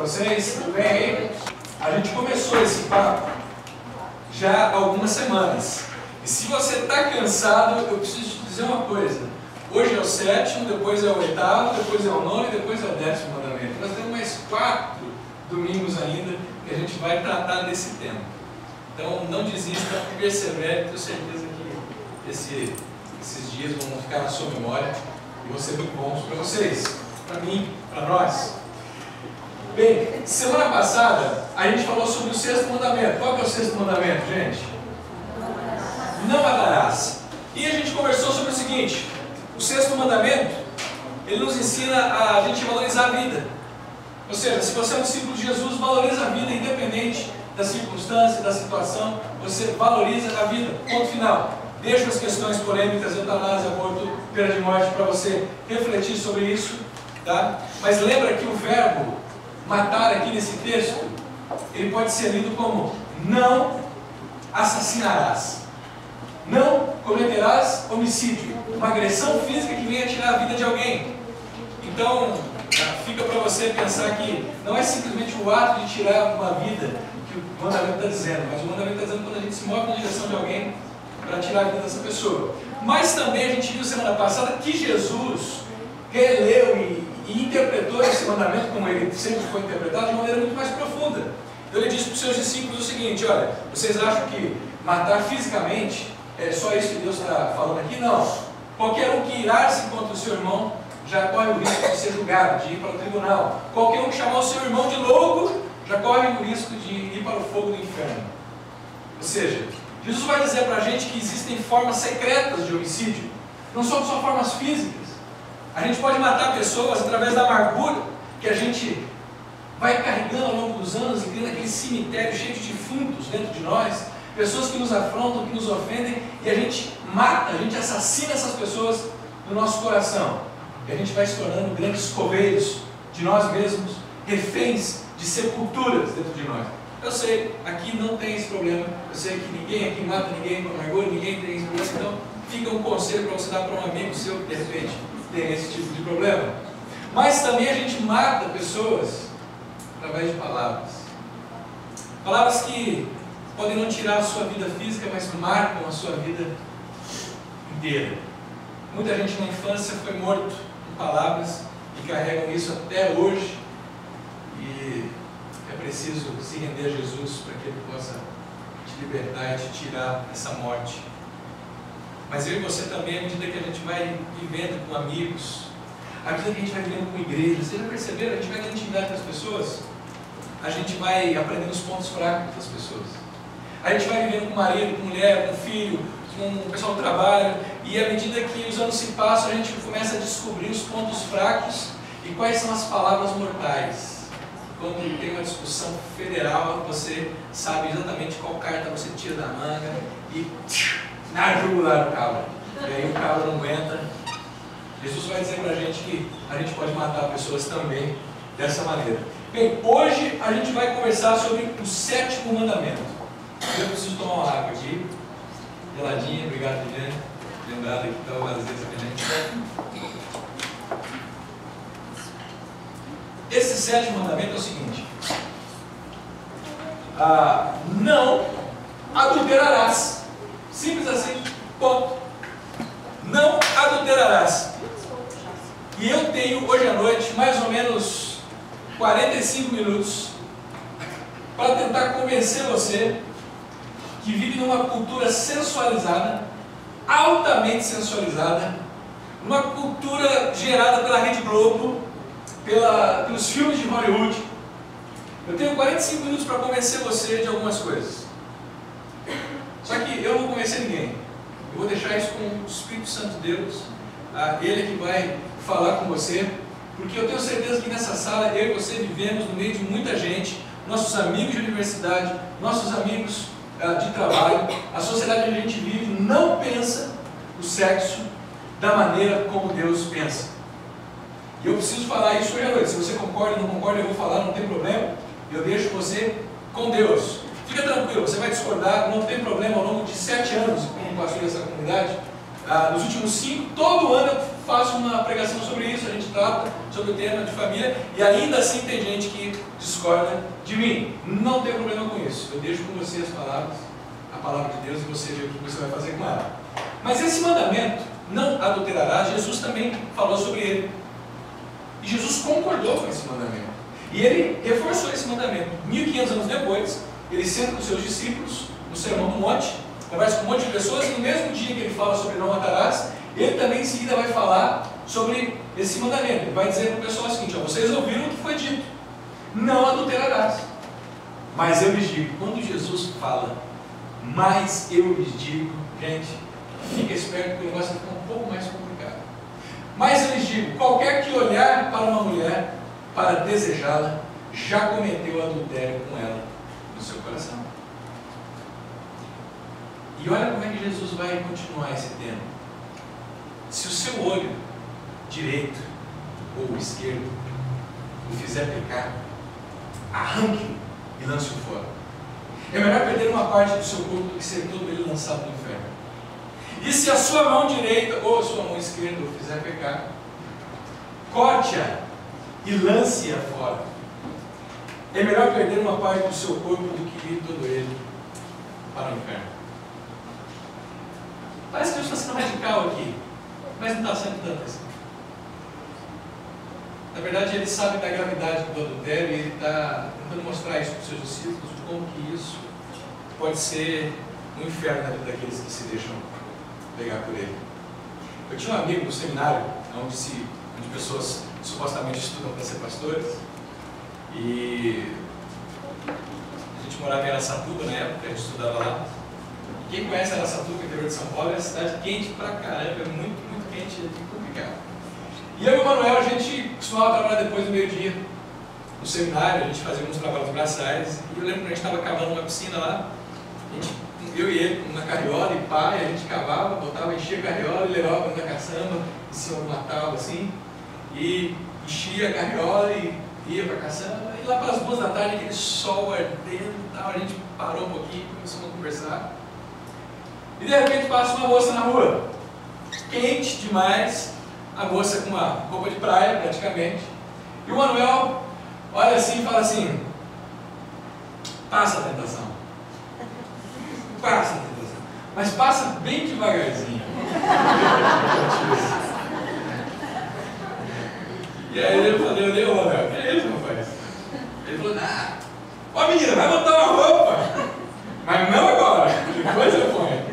vocês? Tudo bem? A gente começou esse papo já há algumas semanas. E se você está cansado, eu preciso te dizer uma coisa. Hoje é o 7º, depois é o 8º, depois é o 9º e depois é o 10º mandamento. Nós temos mais 4 domingos ainda que a gente vai tratar desse tema. Então não desista, persevere, tenho certeza que esses dias vão ficar na sua memória e vão ser muito bons para vocês, para mim, para nós. Bem, semana passada a gente falou sobre o 6º mandamento. Qual que é o 6º mandamento, gente? Não matarás. E a gente conversou sobre o seguinte: o 6º mandamento, ele nos ensina a gente valorizar a vida. Ou seja, se você é um discípulo de Jesus, valoriza a vida independente da circunstância, da situação. Você valoriza a vida, ponto final. Deixa as questões polêmicas, eutanásia, aborto, pena de morte, para você refletir sobre isso, tá? Mas lembra que o verbo matar aqui nesse texto, ele pode ser lido como: não assassinarás, não cometerás homicídio, uma agressão física que venha tirar a vida de alguém. Então, fica para você pensar que não é simplesmente o ato de tirar uma vida que o mandamento está dizendo, mas o mandamento está dizendo quando a gente se move na direção de alguém para tirar a vida dessa pessoa. Mas também a gente viu semana passada que Jesus releu e interpretou esse mandamento, como ele sempre foi interpretado, de uma maneira muito mais profunda. Então ele disse para os seus discípulos o seguinte: olha, vocês acham que matar fisicamente é só isso que Deus está falando aqui? Não. Qualquer um que irar-se contra o seu irmão já corre o risco de ser julgado, de ir para o tribunal. Qualquer um que chamar o seu irmão de louco já corre o risco de ir para o fogo do inferno. Ou seja, Jesus vai dizer para a gente que existem formas secretas de homicídio. Não são só formas físicas. A gente pode matar pessoas através da amargura que a gente vai carregando ao longo dos anos e criando aquele cemitério cheio de defuntos dentro de nós. Pessoas que nos afrontam, que nos ofendem, e a gente mata, a gente assassina essas pessoas no nosso coração. E a gente vai se tornando grandes coveiros de nós mesmos, reféns de sepulturas dentro de nós. Eu sei, aqui não tem esse problema. Eu sei que ninguém aqui mata ninguém com amargura, ninguém tem esse problema. Então, fica um conselho para você dar para um amigo seu que de repente tem esse tipo de problema. Mas também a gente mata pessoas através de palavras. Palavras que podem não tirar a sua vida física, mas marcam a sua vida inteira. Muita gente na infância foi morto com palavras e carregam isso até hoje. E é preciso se render a Jesus para que Ele possa te libertar e te tirar essa morte. Mas eu e você também, à medida que a gente vai vivendo com amigos, à medida que a gente vai vivendo com igrejas, vocês já perceberam? A gente vai ganhando intimidade com as pessoas, a gente vai aprendendo os pontos fracos das pessoas. A gente vai vivendo com marido, com mulher, com filho, com o pessoal do trabalho, e à medida que os anos se passam, a gente começa a descobrir os pontos fracos e quais são as palavras mortais. Quando tem uma discussão federal, você sabe exatamente qual carta você tira da manga e na jugular do cabra. E aí o cabra não aguenta. Jesus vai dizer para a gente que a gente pode matar pessoas também dessa maneira. Bem, hoje a gente vai conversar sobre o 7º mandamento. Eu preciso tomar uma água aqui, geladinha, obrigado, Liliane. Lembrado que está o vazio também. Esse 7º mandamento é o seguinte: não adulterarás. Simples assim, ponto. Não adulterarás. E eu tenho hoje à noite mais ou menos 45 minutos para tentar convencer você que vive numa cultura sensualizada, altamente sensualizada, uma cultura gerada pela Rede Globo, pelos filmes de Hollywood. Eu tenho 45 minutos para convencer você de algumas coisas. Só que eu não vou convencer ninguém. Eu vou deixar isso com o Espírito Santo de Deus, Ele que vai falar com você, porque eu tenho certeza que nessa sala eu e você vivemos no meio de muita gente, nossos amigos de universidade, nossos amigos de trabalho. A sociedade onde a gente vive não pensa o sexo da maneira como Deus pensa. E eu preciso falar isso hoje à noite. Se você concorda ou não concorda, eu vou falar, não tem problema. Eu deixo você com Deus. Fica tranquilo, você vai discordar, não tem problema. Ao longo de 7 anos como pastor dessa comunidade, nos últimos 5, todo ano eu faço uma pregação sobre isso. A gente trata sobre o tema de família, e ainda assim tem gente que discorda discorda de mim. Não tem problema com isso. Eu deixo com você as palavras, a palavra de Deus, e você vê o que você vai fazer com ela. Mas esse mandamento, não adulterarás, Jesus também falou sobre ele. E Jesus concordou com esse mandamento. E ele reforçou esse mandamento. 1500 anos depois, ele senta com seus discípulos no Sermão do Monte, conversa com um monte de pessoas, e no mesmo dia que ele fala sobre não matarás, ele também em seguida vai falar sobre esse mandamento. Ele vai dizer para o pessoal o seguinte: ó, vocês ouviram o que foi dito, não adulterarás. Mas eu lhes digo, quando Jesus fala, mas eu lhes digo, gente, fica esperto porque o negócio fica um pouco mais complicado. Mas eu lhes digo, qualquer que olhar para uma mulher para desejá-la, já cometeu adultério com ela no seu coração. E olha como é que Jesus vai continuar esse tema. Se o seu olho direito ou esquerdo o fizer pecar, arranque-o e lance-o fora. É melhor perder uma parte do seu corpo do que ser todo ele lançado no inferno. E se a sua mão direita ou a sua mão esquerda o fizer pecar, corte-a e lance-a fora. É melhor perder uma parte do seu corpo do que ir todo ele para o inferno. Parece que eu estou sendo radical aqui, mas não está sendo tanto assim. Na verdade, ele sabe da gravidade do adultério e ele está tentando mostrar isso para os seus discípulos, como que isso pode ser um inferno na vida daqueles que se deixam pegar por ele. Eu tinha um amigo no seminário, onde pessoas supostamente estudam para ser pastores, e a gente morava em Araçatuba na época, a gente estudava lá. E quem conhece Araçatuba, interior de São Paulo, é uma cidade quente pra caramba, é muito, muito quente, é muito complicado. E eu e o Manuel, a gente costumava trabalhar depois do meio-dia no seminário, a gente fazia alguns trabalhos braçais, e eu lembro que a gente estava cavando uma piscina lá, eu e ele, com uma carriola e pá, e a gente cavava, botava, enchia a carriola e levava para a caçamba, em cima de uma tábua assim, e enchia a carriola e ia para a caçamba, e lá para as 2 da tarde, aquele sol ardendo e tal, a gente parou um pouquinho, começamos a conversar, e de repente passa uma moça na rua, quente demais, a moça com uma roupa de praia praticamente, e o Manuel olha assim e fala assim: passa a tentação. Passa a tentação. Mas passa bem devagarzinho. E aí eu falei, ô Manuel, que é isso, rapaz? Ele falou, ó menina, vai botar uma roupa, mas não agora, depois eu ponho.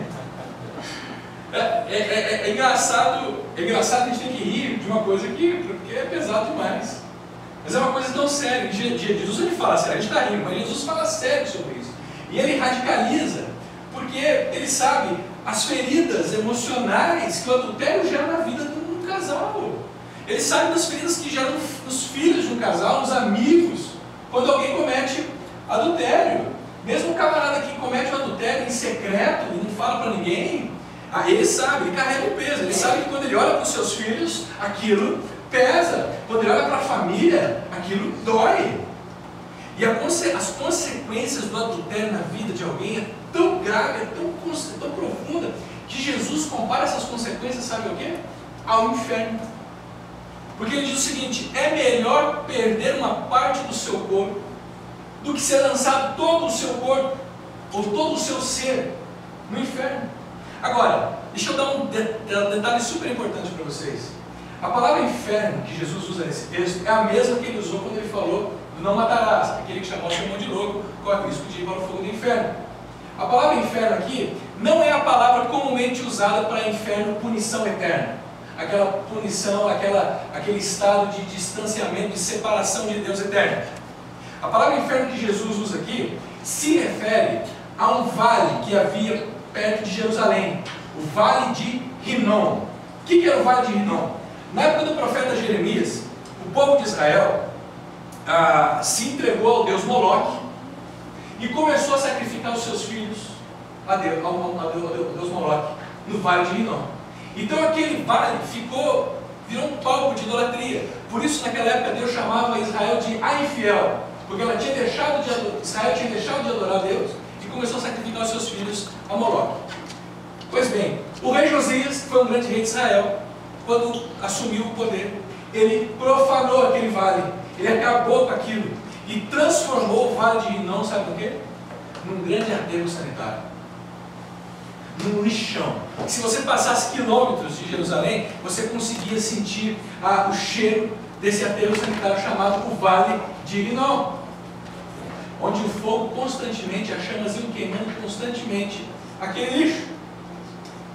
É engraçado que a gente tem que rir de uma coisa porque é pesado demais. Mas é uma coisa tão séria. Jesus ele fala sério, a gente está rindo, mas Jesus fala sério sobre isso. E ele radicaliza, porque ele sabe as feridas emocionais que o adultério gera na vida de um casal. Ele sabe das feridas que geram nos filhos de um casal, nos amigos, quando alguém comete adultério. Mesmo o camarada que comete o adultério em secreto e não fala para ninguém, ele sabe, ele carrega o peso. Ele sabe que quando ele olha para os seus filhos, aquilo pesa. Quando ele olha para a família, aquilo dói. E as consequências do adultério na vida de alguém é tão grave, é tão profunda, que Jesus compara essas consequências, sabe o quê? Ao inferno. Porque ele diz o seguinte: é melhor perder uma parte do seu corpo do que ser lançado todo o seu corpo, ou todo o seu ser, no inferno. Agora, deixa eu dar um detalhe super importante para vocês. A palavra inferno que Jesus usa nesse texto é a mesma que ele usou quando ele falou do não matarás, aquele que chamou o sermão de louco, corre o risco de ir para o fogo do inferno. A palavra inferno aqui não é a palavra comumente usada para inferno, punição eterna. Aquela punição, aquele estado de distanciamento, de separação de Deus eterno. A palavra inferno que Jesus usa aqui se refere a um vale que havia perto de Jerusalém, o Vale de Rinom. O que era o Vale de Rinom? Na época do profeta Jeremias, o povo de Israel se entregou ao deus Moloque e começou a sacrificar os seus filhos ao deus Moloque, no Vale de Rinom. Então aquele vale virou um palco de idolatria. Por isso naquela época Deus chamava Israel de infiel, porque Israel tinha deixado de adorar a Deus e começou a sacrificar os seus filhos a Moloque. Pois bem, o rei Josias, que foi um grande rei de Israel, quando assumiu o poder, ele profanou aquele vale, ele acabou com aquilo. e transformou o vale de Rinom, sabe por quê? Num grande aterro sanitário, num lixão. Se você passasse quilômetros de Jerusalém, você conseguia sentir o cheiro desse aterro sanitário chamado o Vale de Rinom, onde o fogo constantemente, as chamas iam queimando constantemente aquele lixo.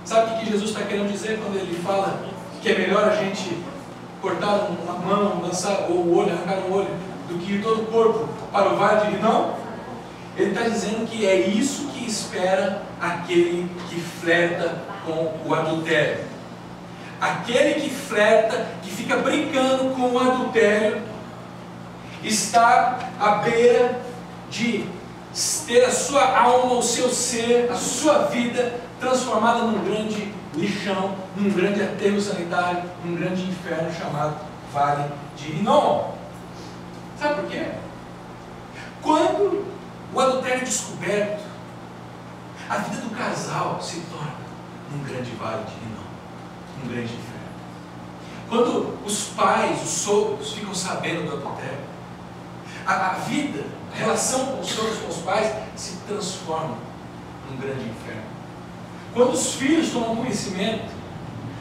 Sabe o que Jesus está querendo dizer quando ele fala que é melhor a gente cortar uma mão, lançar o olho, arrancar o olho, do que ir todo o corpo para o Vale de Rinom? Ele está dizendo que é isso que espera aquele que flerta com o adultério. Aquele que flerta, que fica brincando com o adultério, está à beira de ter a sua alma, o seu ser, a sua vida transformada num grande lixão, num grande aterro sanitário, num grande inferno chamado Vale de Rinom. Sabe por quê? Quando o adultério é descoberto, a vida do casal se torna um grande vale de Rinom, um grande inferno. Quando os pais, os sogros, ficam sabendo do adultério, a vida, a relação com os sogros, com os pais, se transforma num grande inferno. Quando os filhos tomam conhecimento,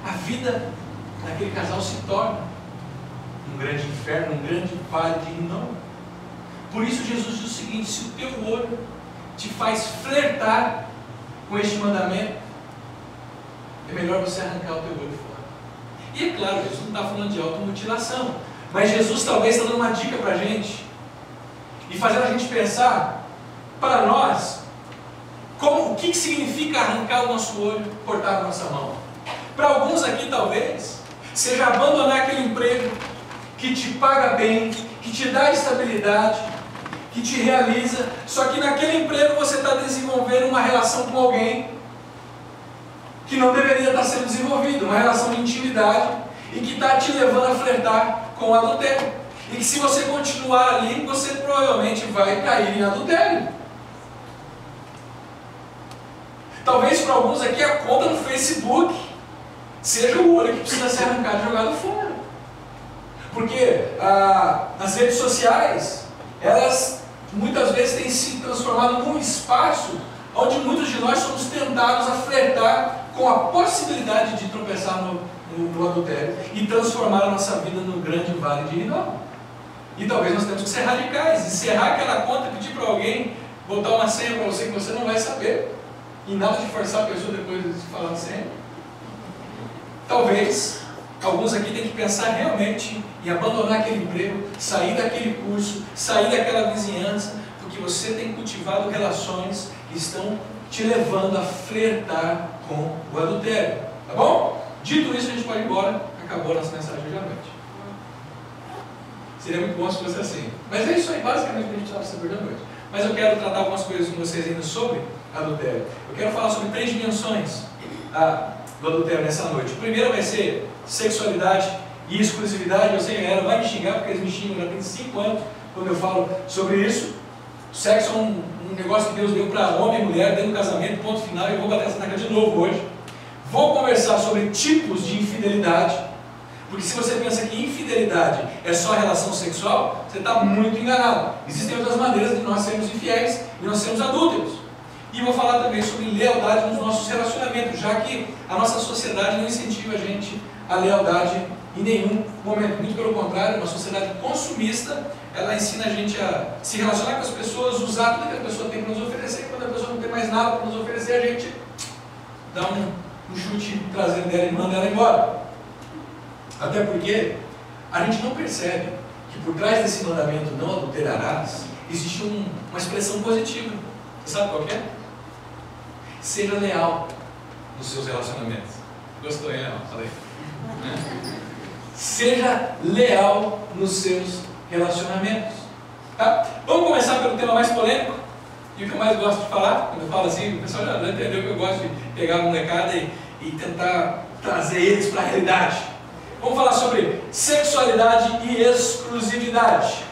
a vida daquele casal se torna um grande inferno, um grande vale de Rinom. Por isso Jesus diz o seguinte: se o teu olho te faz flertar com este mandamento, é melhor você arrancar o teu olho fora. E é claro, Jesus não está falando de automutilação, mas Jesus talvez está dando uma dica para a gente, e fazendo a gente pensar, para nós, o que significa arrancar o nosso olho, cortar a nossa mão. Para alguns aqui talvez, seja abandonar aquele emprego que te paga bem, que te dá estabilidade, que te realiza, só que naquele emprego você está desenvolvendo uma relação com alguém que não deveria estar sendo desenvolvida, uma relação de intimidade, e que está te levando a flertar com o adultério. E que se você continuar ali, você provavelmente vai cair em adultério. Talvez para alguns aqui a conta no Facebook seja o olho que precisa ser arrancado e jogado fora. Porque as redes sociais, elas muitas vezes têm se transformado num espaço onde muitos de nós somos tentados a flertar com a possibilidade de tropeçar no adultério e transformar a nossa vida num grande vale de Rinom. E talvez nós temos que ser radicais, encerrar aquela conta, pedir para alguém botar uma senha para você que você não vai saber, e nada de forçar a pessoa depois de falar de senha. Talvez alguns aqui têm que pensar realmente em abandonar aquele emprego, sair daquele curso, sair daquela vizinhança, porque você tem cultivado relações que estão te levando a flertar com o adultério. Tá bom? Dito isso, a gente pode ir embora. Acabou a nossa mensagem hoje à noite. Seria muito bom se fosse assim. Mas é isso aí, basicamente, que a gente estava sabendo hoje à noite. Mas eu quero tratar algumas coisas com vocês ainda sobre adultério. Eu quero falar sobre 3 dimensões do adultério nessa noite. O primeiro vai ser sexualidade e exclusividade. Eu sei que a galera vai me xingar, porque eles me xingam já tem 5 anos quando eu falo sobre isso. O sexo é um negócio que Deus deu para homem e mulher dentro do casamento, ponto final, e eu vou bater essa tecla de novo hoje. Vou conversar sobre tipos de infidelidade, porque se você pensa que infidelidade é só relação sexual, você está muito enganado. Existem outras maneiras de nós sermos infiéis e nós sermos adúlteros. E vou falar também sobre lealdade nos nossos relacionamentos, já que a nossa sociedade não incentiva a gente a lealdade em nenhum momento. Muito pelo contrário, uma sociedade consumista, ela ensina a gente a se relacionar com as pessoas, usar tudo que a pessoa tem para nos oferecer, e quando a pessoa não tem mais nada para nos oferecer, a gente dá um chute traseiro dela e manda ela embora. Até porque a gente não percebe que por trás desse mandamento não adulterarás, existe uma expressão positiva. Você sabe qual que é? Seja leal nos seus relacionamentos. Gostou, hein, Leão? Falei. Seja leal nos seus relacionamentos. Tá? Vamos começar pelo tema mais polêmico e o que eu mais gosto de falar. Quando eu falo assim, o pessoal já entendeu que eu gosto de pegar a molecada e tentar trazer eles para a realidade. Vamos falar sobre sexualidade e exclusividade.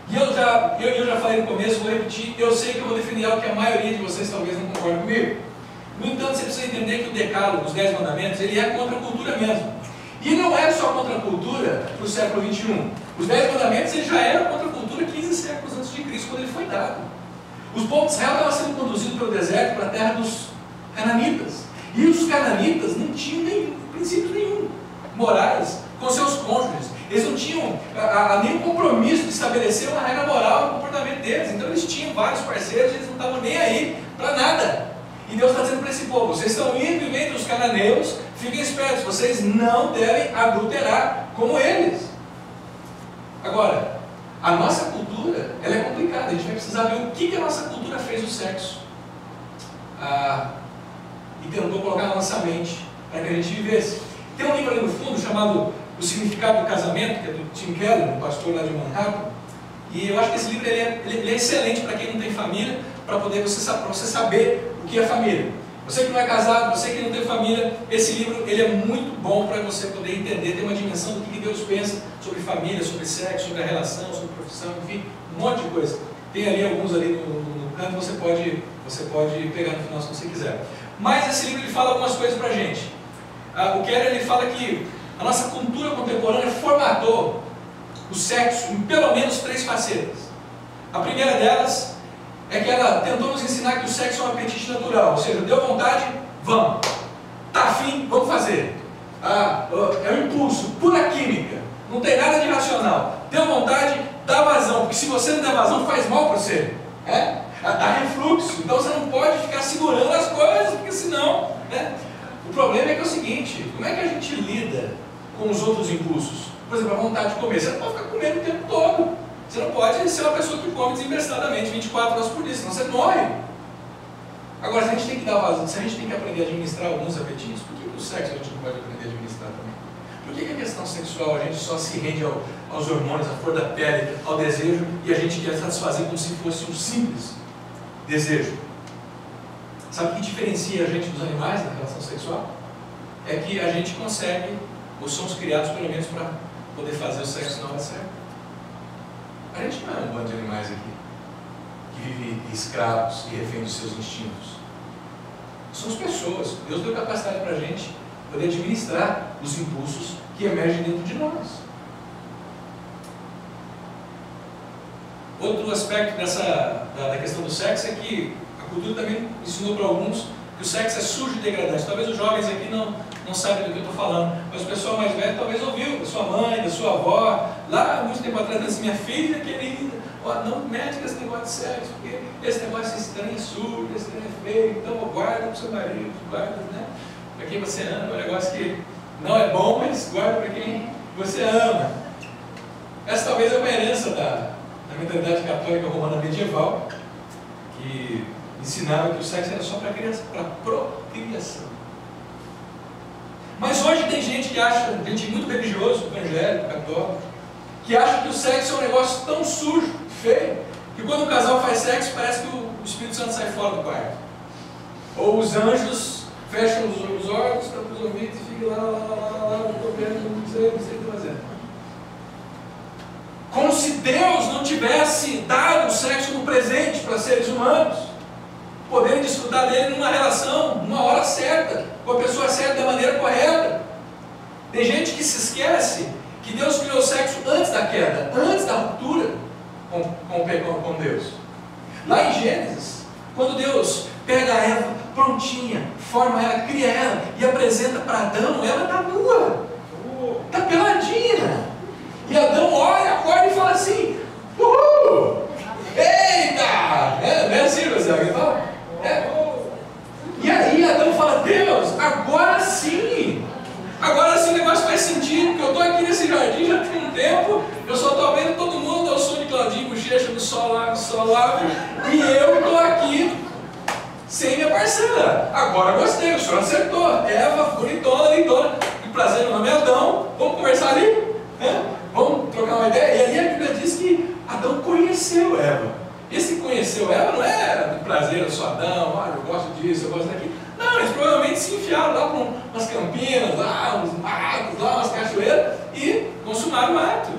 E eu já falei no começo, vou repetir, eu sei que eu vou defender algo que a maioria de vocês talvez não concorde comigo. No entanto, você precisa entender que o decálogo, os 10 mandamentos, ele é contra a cultura mesmo. E não é só contra a cultura no século XXI. Os 10 mandamentos ele já eram contra a cultura cultura 15 séculos antes de Cristo, quando ele foi dado. Os povos de Israel estavam sendo conduzidos pelo deserto para a terra dos cananitas. E os cananitas não tinham princípios nenhum morais com seus cônjuges. Eles não tinham nenhum compromisso de estabelecer uma regra moral no comportamento deles. Então eles tinham vários parceiros e eles não estavam nem aí para nada. E Deus está dizendo para esse povo: vocês estão indo e vendo os cananeus, fiquem espertos, vocês não devem adulterar como eles. Agora, a nossa cultura, ela é complicada. A gente vai precisar ver o que a nossa cultura fez do sexo. E tentou colocar na nossa mente para que a gente vivesse. Tem um livro ali no fundo chamado O Significado do Casamento, que é do Tim Keller, um pastor lá de Manhattan. E eu acho que esse livro ele é excelente para quem não tem família, para poder você saber o que é família. Você que não é casado, você que não tem família, esse livro ele é muito bom para você poder entender, ter uma dimensão do que Deus pensa sobre família, sobre sexo, sobre a relação, sobre profissão, enfim, um monte de coisa. Tem ali alguns ali no canto, você pode pegar no final se você quiser. Mas esse livro ele fala algumas coisas para a gente. O Keller ele fala que a nossa cultura contemporânea formatou o sexo em pelo menos 3 facetas. A primeira delas é que ela tentou nos ensinar que o sexo é um apetite natural, ou seja, deu vontade, vamos. Tá afim, vamos fazer. É um impulso, pura química, não tem nada de racional. Deu vontade, dá vazão, porque se você não der vazão, faz mal para você. Dá refluxo, então você não pode ficar segurando as coisas, porque senão... O problema é que é o seguinte: como é que a gente lida com os outros impulsos? Por exemplo, a vontade de comer. Você não pode ficar comendo o tempo todo. Você não pode ser uma pessoa que come desemprestadamente 24 horas por dia, senão você morre. Agora, se a gente tem que dar vazão, se a gente tem que aprender a administrar alguns apetites, por que o sexo a gente não pode aprender a administrar também? Por que a questão sexual a gente só se rende aos hormônios, à flor da pele, ao desejo, e a gente quer satisfazer como se fosse um simples desejo? Sabe o que diferencia a gente dos animais na relação sexual? É que a gente consegue, ou somos criados pelo menos para poder fazer o sexo na hora certa. A gente não é um bando de animais aqui, que vive escravos e refém dos seus instintos. Somos pessoas. Deus deu capacidade para a gente poder administrar os impulsos que emergem dentro de nós. Outro aspecto da questão do sexo é que a cultura também ensinou para alguns que o sexo é sujo e degradante. Talvez os jovens aqui não saibam do que eu estou falando, mas o pessoal mais velho talvez ouviu da sua mãe, da sua avó, lá muito tempo atrás, disse: minha filha querida, não mete com esse negócio de sexo, porque esse negócio é estranho, é sujo, esse negócio é feio, então guarda para o seu marido, guarda, né, para quem você ama. É um negócio que não é bom, mas guarda para quem você ama. Essa talvez é uma herança da mentalidade católica romana medieval, que ensinava que o sexo era só para criança, para procriação. Mas hoje tem gente que acha, gente muito religioso, evangélico, católico, que acha que o sexo é um negócio tão sujo, feio, que quando um casal faz sexo parece que o Espírito Santo sai fora do quarto. Ou os anjos fecham os olhos, tampam os ouvidos e ficam lá, não estou vendo, não sei o que estou fazendo. Como se Deus não tivesse dado o sexo no presente para seres humanos poderem desfrutar dele numa relação, numa hora certa, com a pessoa certa, da maneira correta. Tem gente que se esquece que Deus criou o sexo antes da queda, antes da ruptura com Deus. Lá em Gênesis, quando Deus pega a Eva prontinha, forma ela, cria ela e apresenta para Adão, ela está nua, está peladinha. E Adão olha, acorda e fala assim: uhul! Eita! Não é assim, você fala? E aí Adão fala: Deus, agora sim o negócio faz sentido, porque eu estou aqui nesse jardim já tem um tempo, eu só estou vendo todo mundo ao som de Claudinho, bochecha, do sol lá, e eu estou aqui sem minha parceira. Agora gostei, o senhor acertou. Eva, bonitona, lindona, que prazer, meu nome é Adão, vamos conversar ali? Vamos trocar uma ideia? E ali a Bíblia diz que Adão conheceu Eva. Esse que conheceu ela não é do prazer, eu sou Adão, eu gosto disso, eu gosto daquilo. Não, eles provavelmente se enfiaram lá para umas campinas, lá, uns matos, lá, umas cachoeiras e consumaram o ato.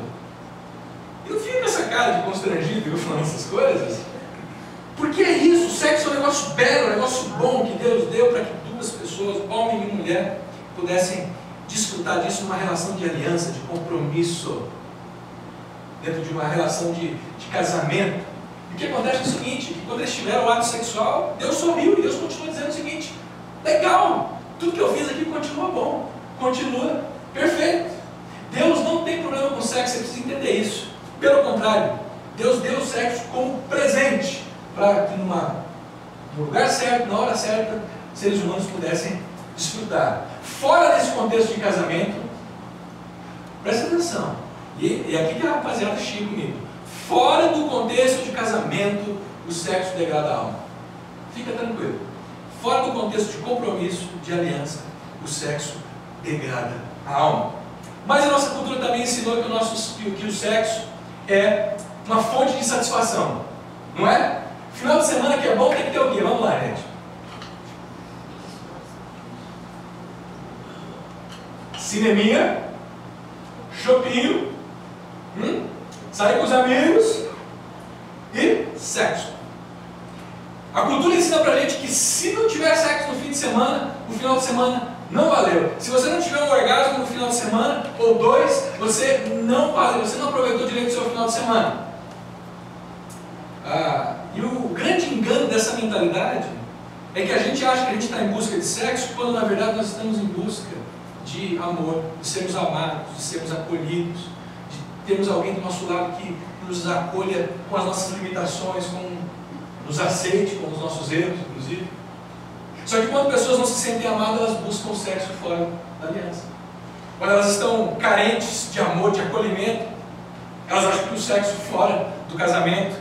E não fica com essa cara de constrangido eu falando essas coisas. Porque é isso, o sexo é um negócio belo, um negócio bom que Deus deu para que duas pessoas, homem e mulher, pudessem desfrutar disso numa relação de aliança, de compromisso. dentro de uma relação de casamento. E o que acontece é o seguinte, que quando eles tiveram o ato sexual, Deus sorriu e Deus continua dizendo o seguinte: legal, tudo que eu fiz aqui continua bom, continua perfeito. Deus não tem problema com sexo, você precisa entender isso. Pelo contrário, Deus deu o sexo como presente, para que no lugar certo, na hora certa, seres humanos pudessem desfrutar. Fora desse contexto de casamento, presta atenção, e aqui que a rapaziada chega comigo. Fora do contexto de casamento, o sexo degrada a alma. Fica tranquilo. Fora do contexto de compromisso, de aliança, o sexo degrada a alma. Mas a nossa cultura também ensinou que o sexo é uma fonte de satisfação. Não é? Final de semana que é bom tem que ter o quê? Vamos lá, gente. Cineminha, shopping, sair com os amigos e sexo. A cultura ensina pra gente que se não tiver sexo no fim de semana, o final de semana não valeu. Se você não tiver um orgasmo no final de semana, ou dois, você não valeu, você não aproveitou direito o seu final de semana. E o grande engano dessa mentalidade é que a gente acha que a gente está em busca de sexo, quando na verdade nós estamos em busca de amor, de sermos amados, de sermos acolhidos, de termos alguém do nosso lado que nos acolha com as nossas limitações, nos aceite com os nossos erros, inclusive. Só que quando pessoas não se sentem amadas, elas buscam o sexo fora da aliança. Quando elas estão carentes de amor, de acolhimento, elas acham que o sexo fora do casamento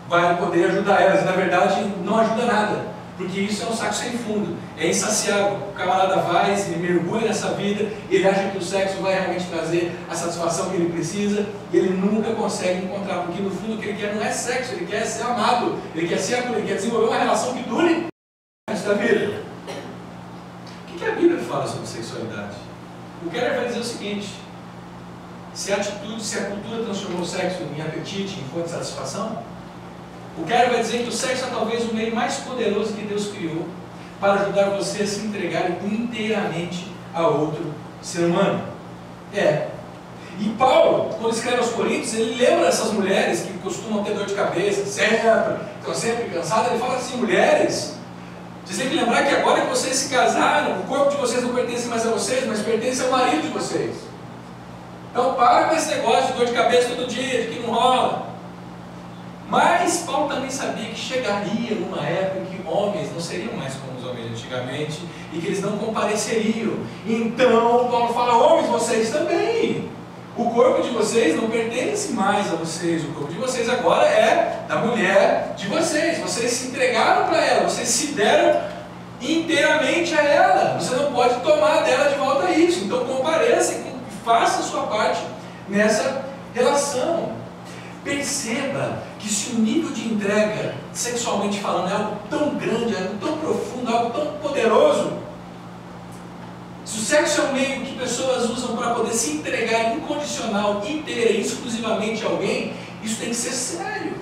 vai poder ajudar elas, e na verdade não ajuda nada, porque isso é um saco sem fundo, é insaciável. O camarada vai, ele mergulha nessa vida, ele acha que o sexo vai realmente trazer a satisfação que ele precisa, e ele nunca consegue encontrar, porque no fundo o que ele quer não é sexo, ele quer ser amado, ele quer ser acolhido, ele quer desenvolver uma relação que dure o resto da vida. O que a Bíblia fala sobre sexualidade? O Keller vai dizer o seguinte: se a cultura transformou o sexo em apetite, em fonte de satisfação, o Keller vai dizer que o sexo é talvez o meio mais poderoso que Deus criou para ajudar você a se entregar inteiramente a outro ser humano. E Paulo, quando escreve aos Coríntios, ele lembra essas mulheres que costumam ter dor de cabeça, estão sempre cansadas. Ele fala assim: mulheres, vocês têm que lembrar que agora que vocês se casaram, o corpo de vocês não pertence mais a vocês, mas pertence ao marido de vocês. Então para com esse negócio de dor de cabeça todo dia, de que não rola. Mas Paulo também sabia que chegaria numa época em que homens não seriam mais como os homens antigamente e que eles não compareceriam. Então Paulo fala: homens, vocês também. O corpo de vocês não pertence mais a vocês. O corpo de vocês agora é da mulher de vocês. Vocês se entregaram para ela, vocês se deram inteiramente a ela. Você não pode tomar dela de volta isso. Então compareça e faça a sua parte nessa relação. Perceba que se o nível de entrega, sexualmente falando, é algo tão grande, é algo tão profundo, é algo tão poderoso, se o sexo é um meio que pessoas usam para poder se entregar incondicional, inteira e exclusivamente a alguém, isso tem que ser sério.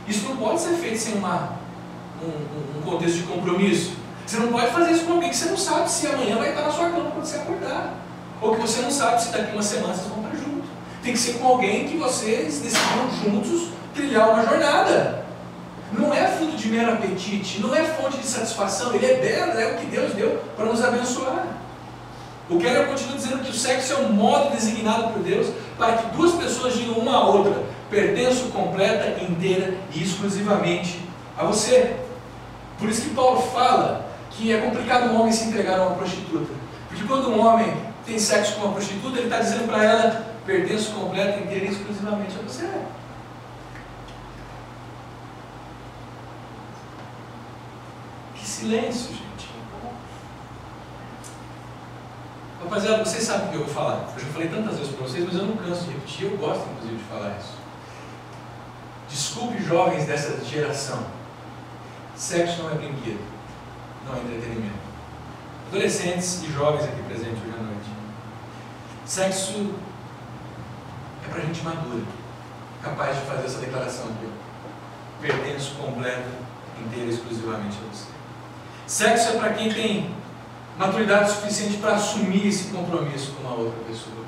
Isso não pode ser feito sem um contexto de compromisso. Você não pode fazer isso com alguém que você não sabe se amanhã vai estar na sua cama quando você acordar, ou que você não sabe se daqui uma semana vocês vão estar juntos. Tem que ser com alguém que vocês decidiram juntos trilhar uma jornada. Não é fruto de mero apetite, não é fonte de satisfação, ele é belo, é o que Deus deu para nos abençoar. O Keller continua dizendo que o sexo é um modo designado por Deus para que duas pessoas digam uma a outra: pertenço completa, inteira e exclusivamente a você. Por isso que Paulo fala que é complicado um homem se entregar a uma prostituta, porque quando um homem tem sexo com uma prostituta, ele está dizendo para ela: pertenço completa, inteira e exclusivamente a você. Que silêncio, gente. Rapaziada, vocês sabem o que eu vou falar. Eu já falei tantas vezes para vocês, mas eu não canso de repetir. Eu gosto, inclusive, de falar isso. Desculpe, jovens dessa geração. Sexo não é brinquedo, não é entretenimento. Adolescentes e jovens aqui presentes hoje à noite. Sexo é para gente madura, capaz de fazer essa declaração aqui: eu pertenço completa, inteira e exclusivamente a você. Sexo é para quem tem maturidade suficiente para assumir esse compromisso com uma outra pessoa.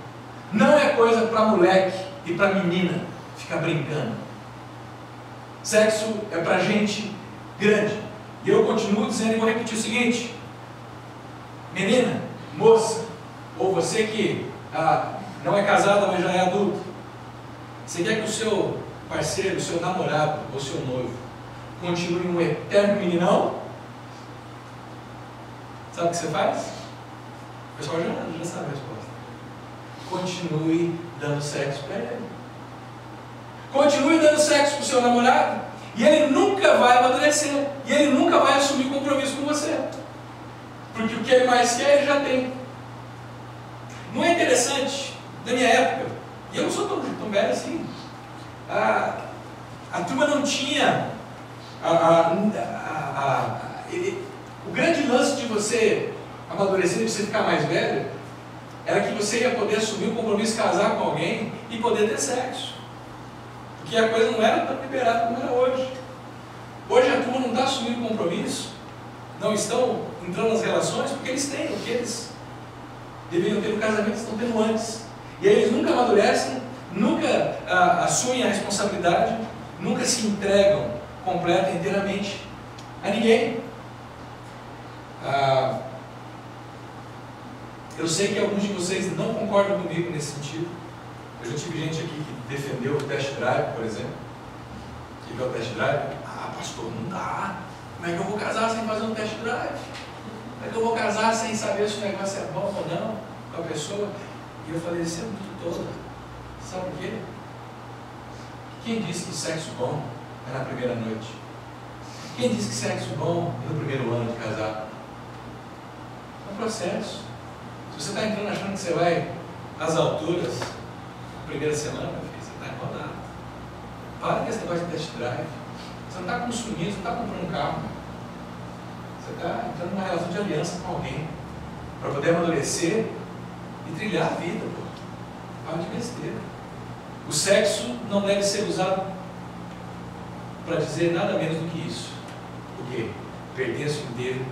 Não é coisa para moleque e para menina ficar brincando. Sexo é para gente grande. E eu continuo dizendo e vou repetir o seguinte: menina, moça, ou você que não é casada, mas já é adulto, você quer que o seu parceiro, o seu namorado ou seu noivo continue um eterno meninão? Sabe o que você faz? O pessoal já sabe a resposta. Continue dando sexo para ele. Continue dando sexo para o seu namorado, e ele nunca vai amadurecer, e ele nunca vai assumir compromisso com você, porque o que ele mais quer, ele já tem. Não é interessante? Na minha época, e eu não sou tão velho assim, a turma não tinha o grande lance de você amadurecer, de você ficar mais velho, era que você ia poder assumir o compromisso, casar com alguém e poder ter sexo. Porque a coisa não era tão liberada como era hoje. Hoje a turma não está assumindo compromisso, não estão entrando nas relações, porque eles têm o que eles deveriam ter no casamento, estão tendo antes. E aí eles nunca amadurecem, nunca assumem a responsabilidade, nunca se entregam completa e inteiramente a ninguém. Eu sei que alguns de vocês não concordam comigo nesse sentido. Eu já tive gente aqui que defendeu o test drive, por exemplo. O que é o test drive? Pastor, não dá. Como é que eu vou casar sem fazer um test drive? Como é que eu vou casar sem saber se o negócio é bom ou não com a pessoa? E eu falei, isso é muito todo. Sabe por quê? Quem disse que sexo bom é na primeira noite? Quem disse que sexo bom é no primeiro ano de casado? É um processo. Se você está entrando achando que você vai às alturas na primeira semana, meu filho, você está enrolado. Para com esse negócio de test drive. Você não está consumindo, você não está comprando um carro. Você está entrando numa relação de aliança com alguém para poder amadurecer e trilhar a vida. Para de besteira. O sexo não deve ser usado para dizer nada menos do que isso. O quê? Pertenço inteiro,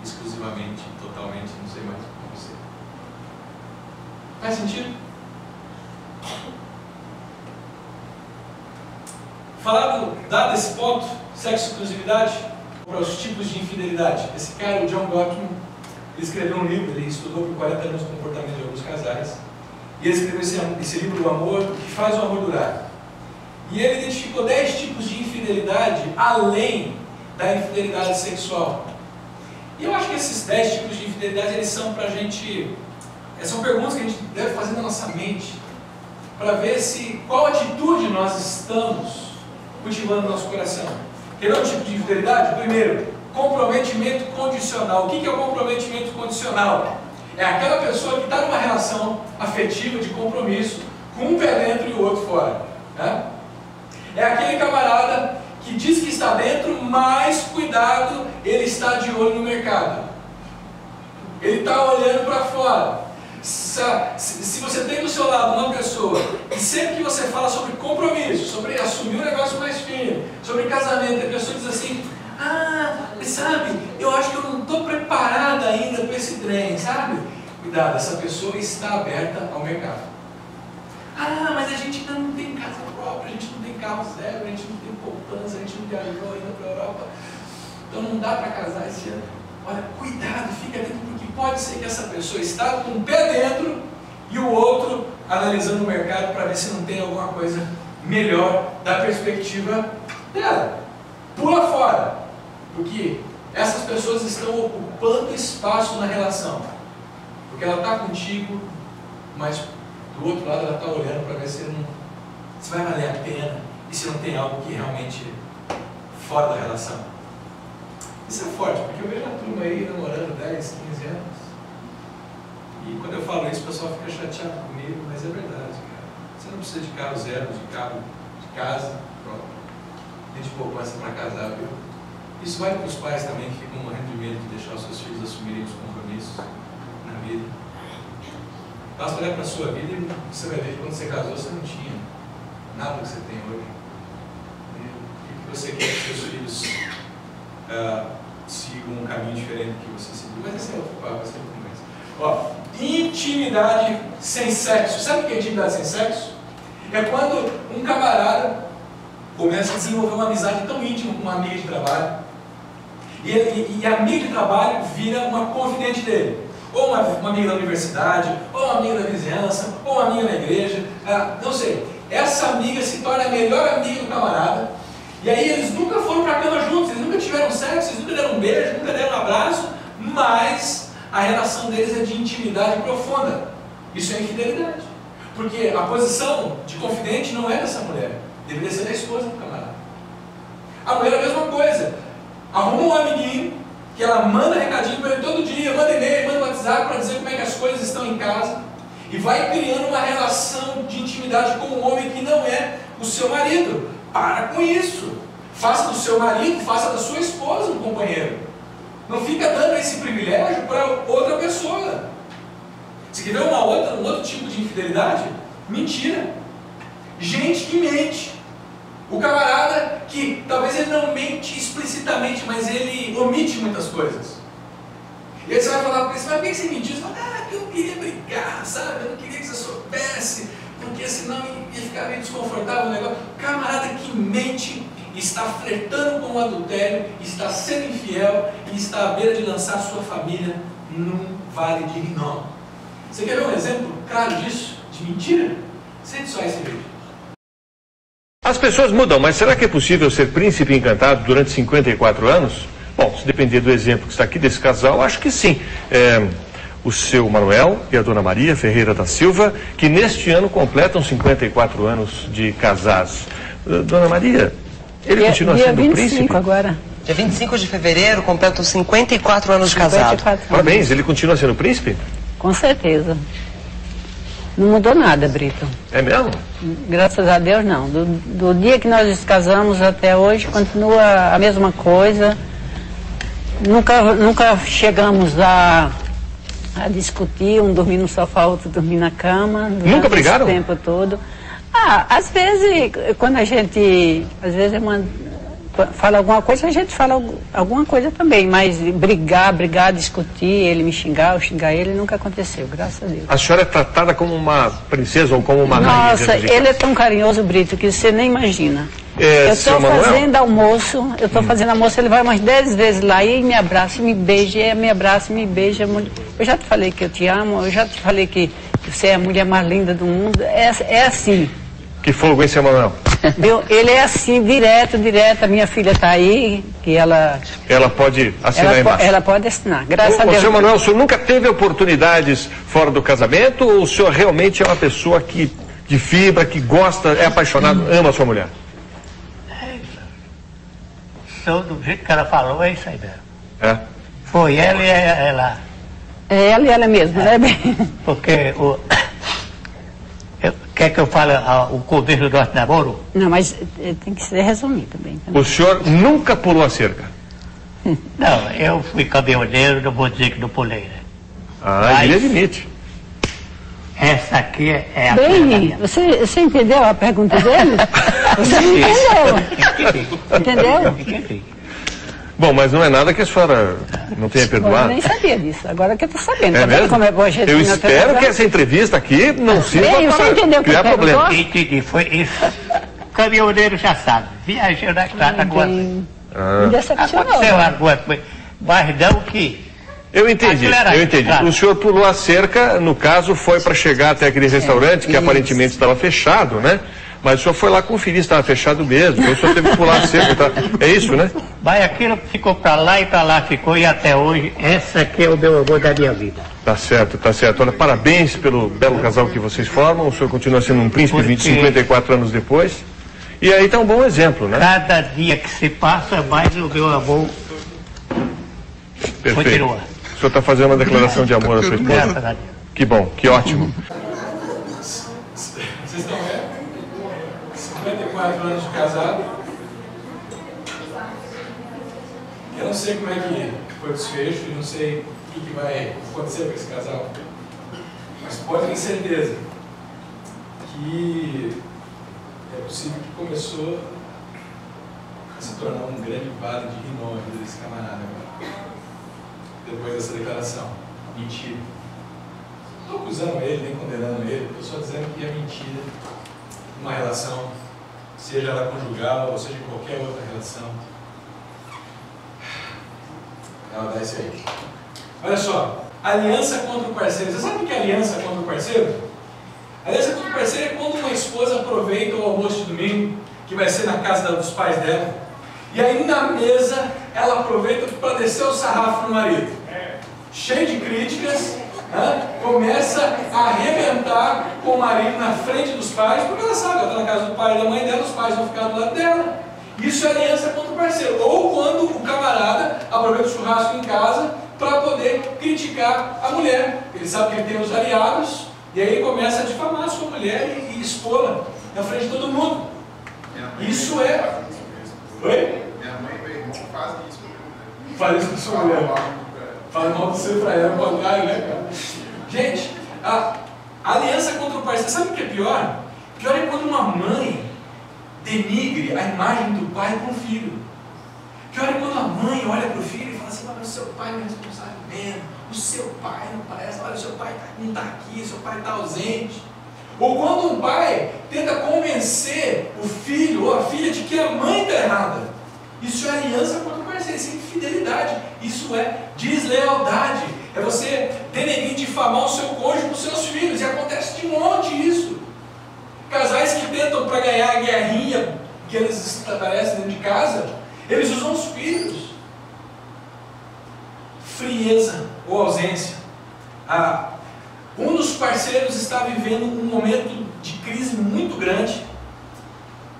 exclusivamente, totalmente, não sei mais com você. Faz sentido? Dado esse ponto, sexo e exclusividade, para os tipos de infidelidade. Esse cara, o John Gottman, ele escreveu um livro, ele estudou por 40 anos o comportamento de alguns casais, e ele escreveu esse livro do amor, o que faz o amor durar. E ele identificou 10 tipos de infidelidade, além da infidelidade sexual. E eu acho que esses 10 tipos de infidelidade, eles são para a gente, são perguntas que a gente deve fazer na nossa mente, para ver qual atitude nós estamos cultivando no nosso coração. Quer ver um tipo de infidelidade? Primeiro, comprometimento condicional. O que é o comprometimento condicional? É aquela pessoa que está numa relação afetiva de compromisso, com um pé dentro e o outro fora. Né? É aquele camarada que diz que está dentro, mas cuidado, ele está de olho no mercado. Ele está olhando para fora. Se você tem do seu lado uma pessoa que sempre que você fala sobre compromisso, sobre assumir um negócio mais firme, sobre casamento, a pessoa diz assim, sabe, eu acho que eu não estou preparada ainda para esse trem, sabe? Cuidado, essa pessoa está aberta ao mercado. Mas a gente ainda não tem casa própria, a gente não tem carro zero, a gente não tem poupança, a gente não viajou ainda para a Europa, então não dá para casar esse ano. Olha, cuidado, fica dentro, porque pode ser que essa pessoa está com o pé dentro e o outro analisando o mercado para ver se não tem alguma coisa melhor da perspectiva dela. Pula fora, porque essas pessoas estão ocupando espaço na relação, porque ela está contigo, mas do outro lado ela está olhando para ver se vai valer a pena e se não tem algo que realmente fora da relação. Isso é forte, porque eu vejo a turma aí namorando 10, 15 anos. E quando eu falo isso, o pessoal fica chateado comigo, mas é verdade, cara. Você não precisa de carro zero, de carro de casa próprio. Tem de poupança para casar, viu? Isso vale para os pais também, que ficam morrendo de medo de deixar os seus filhos assumirem os compromissos na vida. Basta olhar para a sua vida e você vai ver que quando você casou, você não tinha nada que você tem hoje. E o que você quer que seus filhos sigam um caminho diferente do que você seguiu? Mas esse é outro papo, essa é outra conversa. Intimidade sem sexo. Sabe o que é intimidade sem sexo? É quando um camarada começa a desenvolver uma amizade tão íntima com uma amiga de trabalho, e a amiga de trabalho vira uma confidente dele. Ou uma amiga da universidade, ou uma amiga da vizinhança, ou uma amiga da igreja, não sei. Essa amiga se torna a melhor amiga do camarada, e aí eles nunca foram para a cama juntos, eles nunca tiveram sexo, eles nunca deram um beijo, nunca deram um abraço, mas a relação deles é de intimidade profunda. Isso é infidelidade. Porque a posição de confidente não é dessa mulher, deveria ser da esposa do camarada. A mulher é a mesma coisa. Arruma um amiguinho, que ela manda recadinho para ele todo dia, manda e-mail, manda WhatsApp para dizer como é que as coisas estão em casa, e vai criando uma relação de intimidade com um homem que não é o seu marido. Para com isso. Faça do seu marido, faça da sua esposa um companheiro. Não fica dando esse privilégio para outra pessoa. Você quer ver um outro tipo de infidelidade? Mentira. Gente que mente. O camarada que talvez ele não mente explicitamente, mas ele omite muitas coisas. E aí você vai falar para ele, mas por que você mentiu? Você fala, eu queria brigar, sabe? Eu não queria que você soubesse, porque senão ia ficar meio desconfortável o negócio. O camarada que mente, está flertando com o adultério, está sendo infiel e está à beira de lançar sua família num vale de Rinom. Você quer ver um exemplo claro disso? De mentira? Sente só esse vídeo. As pessoas mudam, mas será que é possível ser príncipe encantado durante 54 anos? Bom, se depender do exemplo que está aqui desse casal, acho que sim. O seu Manuel e a dona Maria Ferreira da Silva, que neste ano completam 54 anos de casados. Dona Maria, ele continua sendo dia 25 príncipe? Agora. Dia 25 de fevereiro, completam 54 anos de casado. Parabéns, ele continua sendo príncipe? Com certeza. Não mudou nada, Brito. É mesmo? Graças a Deus, não. Do dia que nós nos casamos até hoje, continua a mesma coisa. Nunca chegamos a discutir, um dormir no sofá, outro dormir na cama. Nunca brigaram? O tempo todo. Às vezes, quando a gente... Às vezes fala alguma coisa, a gente fala alguma coisa também, mas brigar, discutir, ele me xingar, eu xingar ele, nunca aconteceu, graças a Deus. A senhora é tratada como uma princesa ou como uma rainha? Nossa, ele é tão carinhoso, Brito, que você nem imagina. Eu estou fazendo almoço, ele vai umas 10 vezes lá e me abraça, me beija, me abraça, me beija. Eu já te falei que eu te amo, eu já te falei que você é a mulher mais linda do mundo, é assim. Que fogo, hein, seu Manuel? Ele é assim, direto, a minha filha está aí, que ela pode assinar embaixo. Ela pode assinar, graças a Deus. Seu Manuel, o senhor nunca teve oportunidades fora do casamento ou o senhor realmente é uma pessoa que de fibra, que gosta, é apaixonado, ama a sua mulher? Do jeito que ela falou, é isso aí mesmo. É? Foi ela e ela. É ela e ela mesma, né? Porque quer que eu fale o começo do nosso namoro? Não, mas tem que ser resumido bem. O senhor nunca pulou a cerca? Não, eu fui caminhoneiro, não vou dizer que não pulei, né? Ele admite. Essa aqui é a Bem, você entendeu a pergunta dele? Você não entendeu. Entendeu? Entendi. Bom, mas não é nada que a senhora não tenha perdoado. Eu nem sabia disso, agora que eu estou sabendo. É tá vendo como é boa gente? Eu espero que essa entrevista aqui não sirva você entendeu para criar que problema. Entendi, foi isso. O caminhoneiro já sabe. Viajou na estrada agora. Me decepcionou. Aconteceu alguma coisa. Mas não que... Eu entendi. Claro. O senhor pulou a cerca, no caso, foi para chegar até aquele restaurante que aparentemente estava fechado, né? Mas o senhor foi lá conferir se estava fechado mesmo, então o senhor teve que pular a cerca, tá? É isso, né? Mas aquilo ficou para lá e para lá ficou, e até hoje, essa aqui é o meu amor da minha vida. Tá certo. Olha, parabéns pelo belo casal que vocês formam, o senhor continua sendo um príncipe de 54 anos depois. E aí tá um bom exemplo, né? Cada dia que se passa, mais o meu amor continua. O senhor está fazendo uma declaração de amor à sua esposa? Graças a Deus. Que bom, que ótimo. Vocês estão vendo? 54 anos de casado. Eu não sei como é que foi o desfecho, eu não sei o que vai acontecer com esse casal. Mas pode ter certeza que é possível que começou a se tornar um grande vale de Rinom na vida desse camarada agora. Depois dessa declaração. Mentira. Não estou acusando ele, nem condenando ele, estou só dizendo que a mentira uma relação, seja ela conjugal ou seja qualquer outra relação, ela dá isso aí. Olha só, aliança contra o parceiro. Você sabe o que é aliança contra o parceiro? Aliança contra o parceiro é quando uma esposa aproveita o almoço de domingo, que vai ser na casa dos pais dela, e aí na mesa ela aproveita para descer o sarrafo no marido, cheio de críticas, né? Começa a arrebentar com o marido na frente dos pais, porque ela sabe, ela está na casa do pai e da mãe dela, os pais vão ficar do lado dela. Isso é aliança contra o parceiro. Ou quando o camarada aproveita o churrasco em casa para poder criticar a mulher. Ele sabe que ele tem os aliados, e aí ele começa a difamar a sua mulher e expô-la na frente de todo mundo. Isso é... Oi? Minha mãe e meu irmão fazem isso comigo. Faz isso com sua mulher. Fala mal de você pra ela, ao contrário, né, cara? Gente, a aliança contra o parceiro, sabe o que é pior? Pior é quando uma mãe denigre a imagem do pai com o filho. Pior é quando a mãe olha para o filho e fala assim: olha, o seu pai não é responsável mesmo, o seu pai não parece, olha, o seu pai não está aqui, o seu pai está ausente. Ou quando um pai tenta convencer o filho ou a filha de que a mãe está errada. Isso é aliança contra o parceiro, isso é infidelidade, isso é deslealdade. É você denegrir, difamar o seu cônjuge para os seus filhos, e acontece de monte isso. Casais que tentam, para ganhar a guerrinha que eles estabelecem dentro de casa, eles usam os filhos. Frieza ou ausência. Um dos parceiros está vivendo um momento de crise muito grande.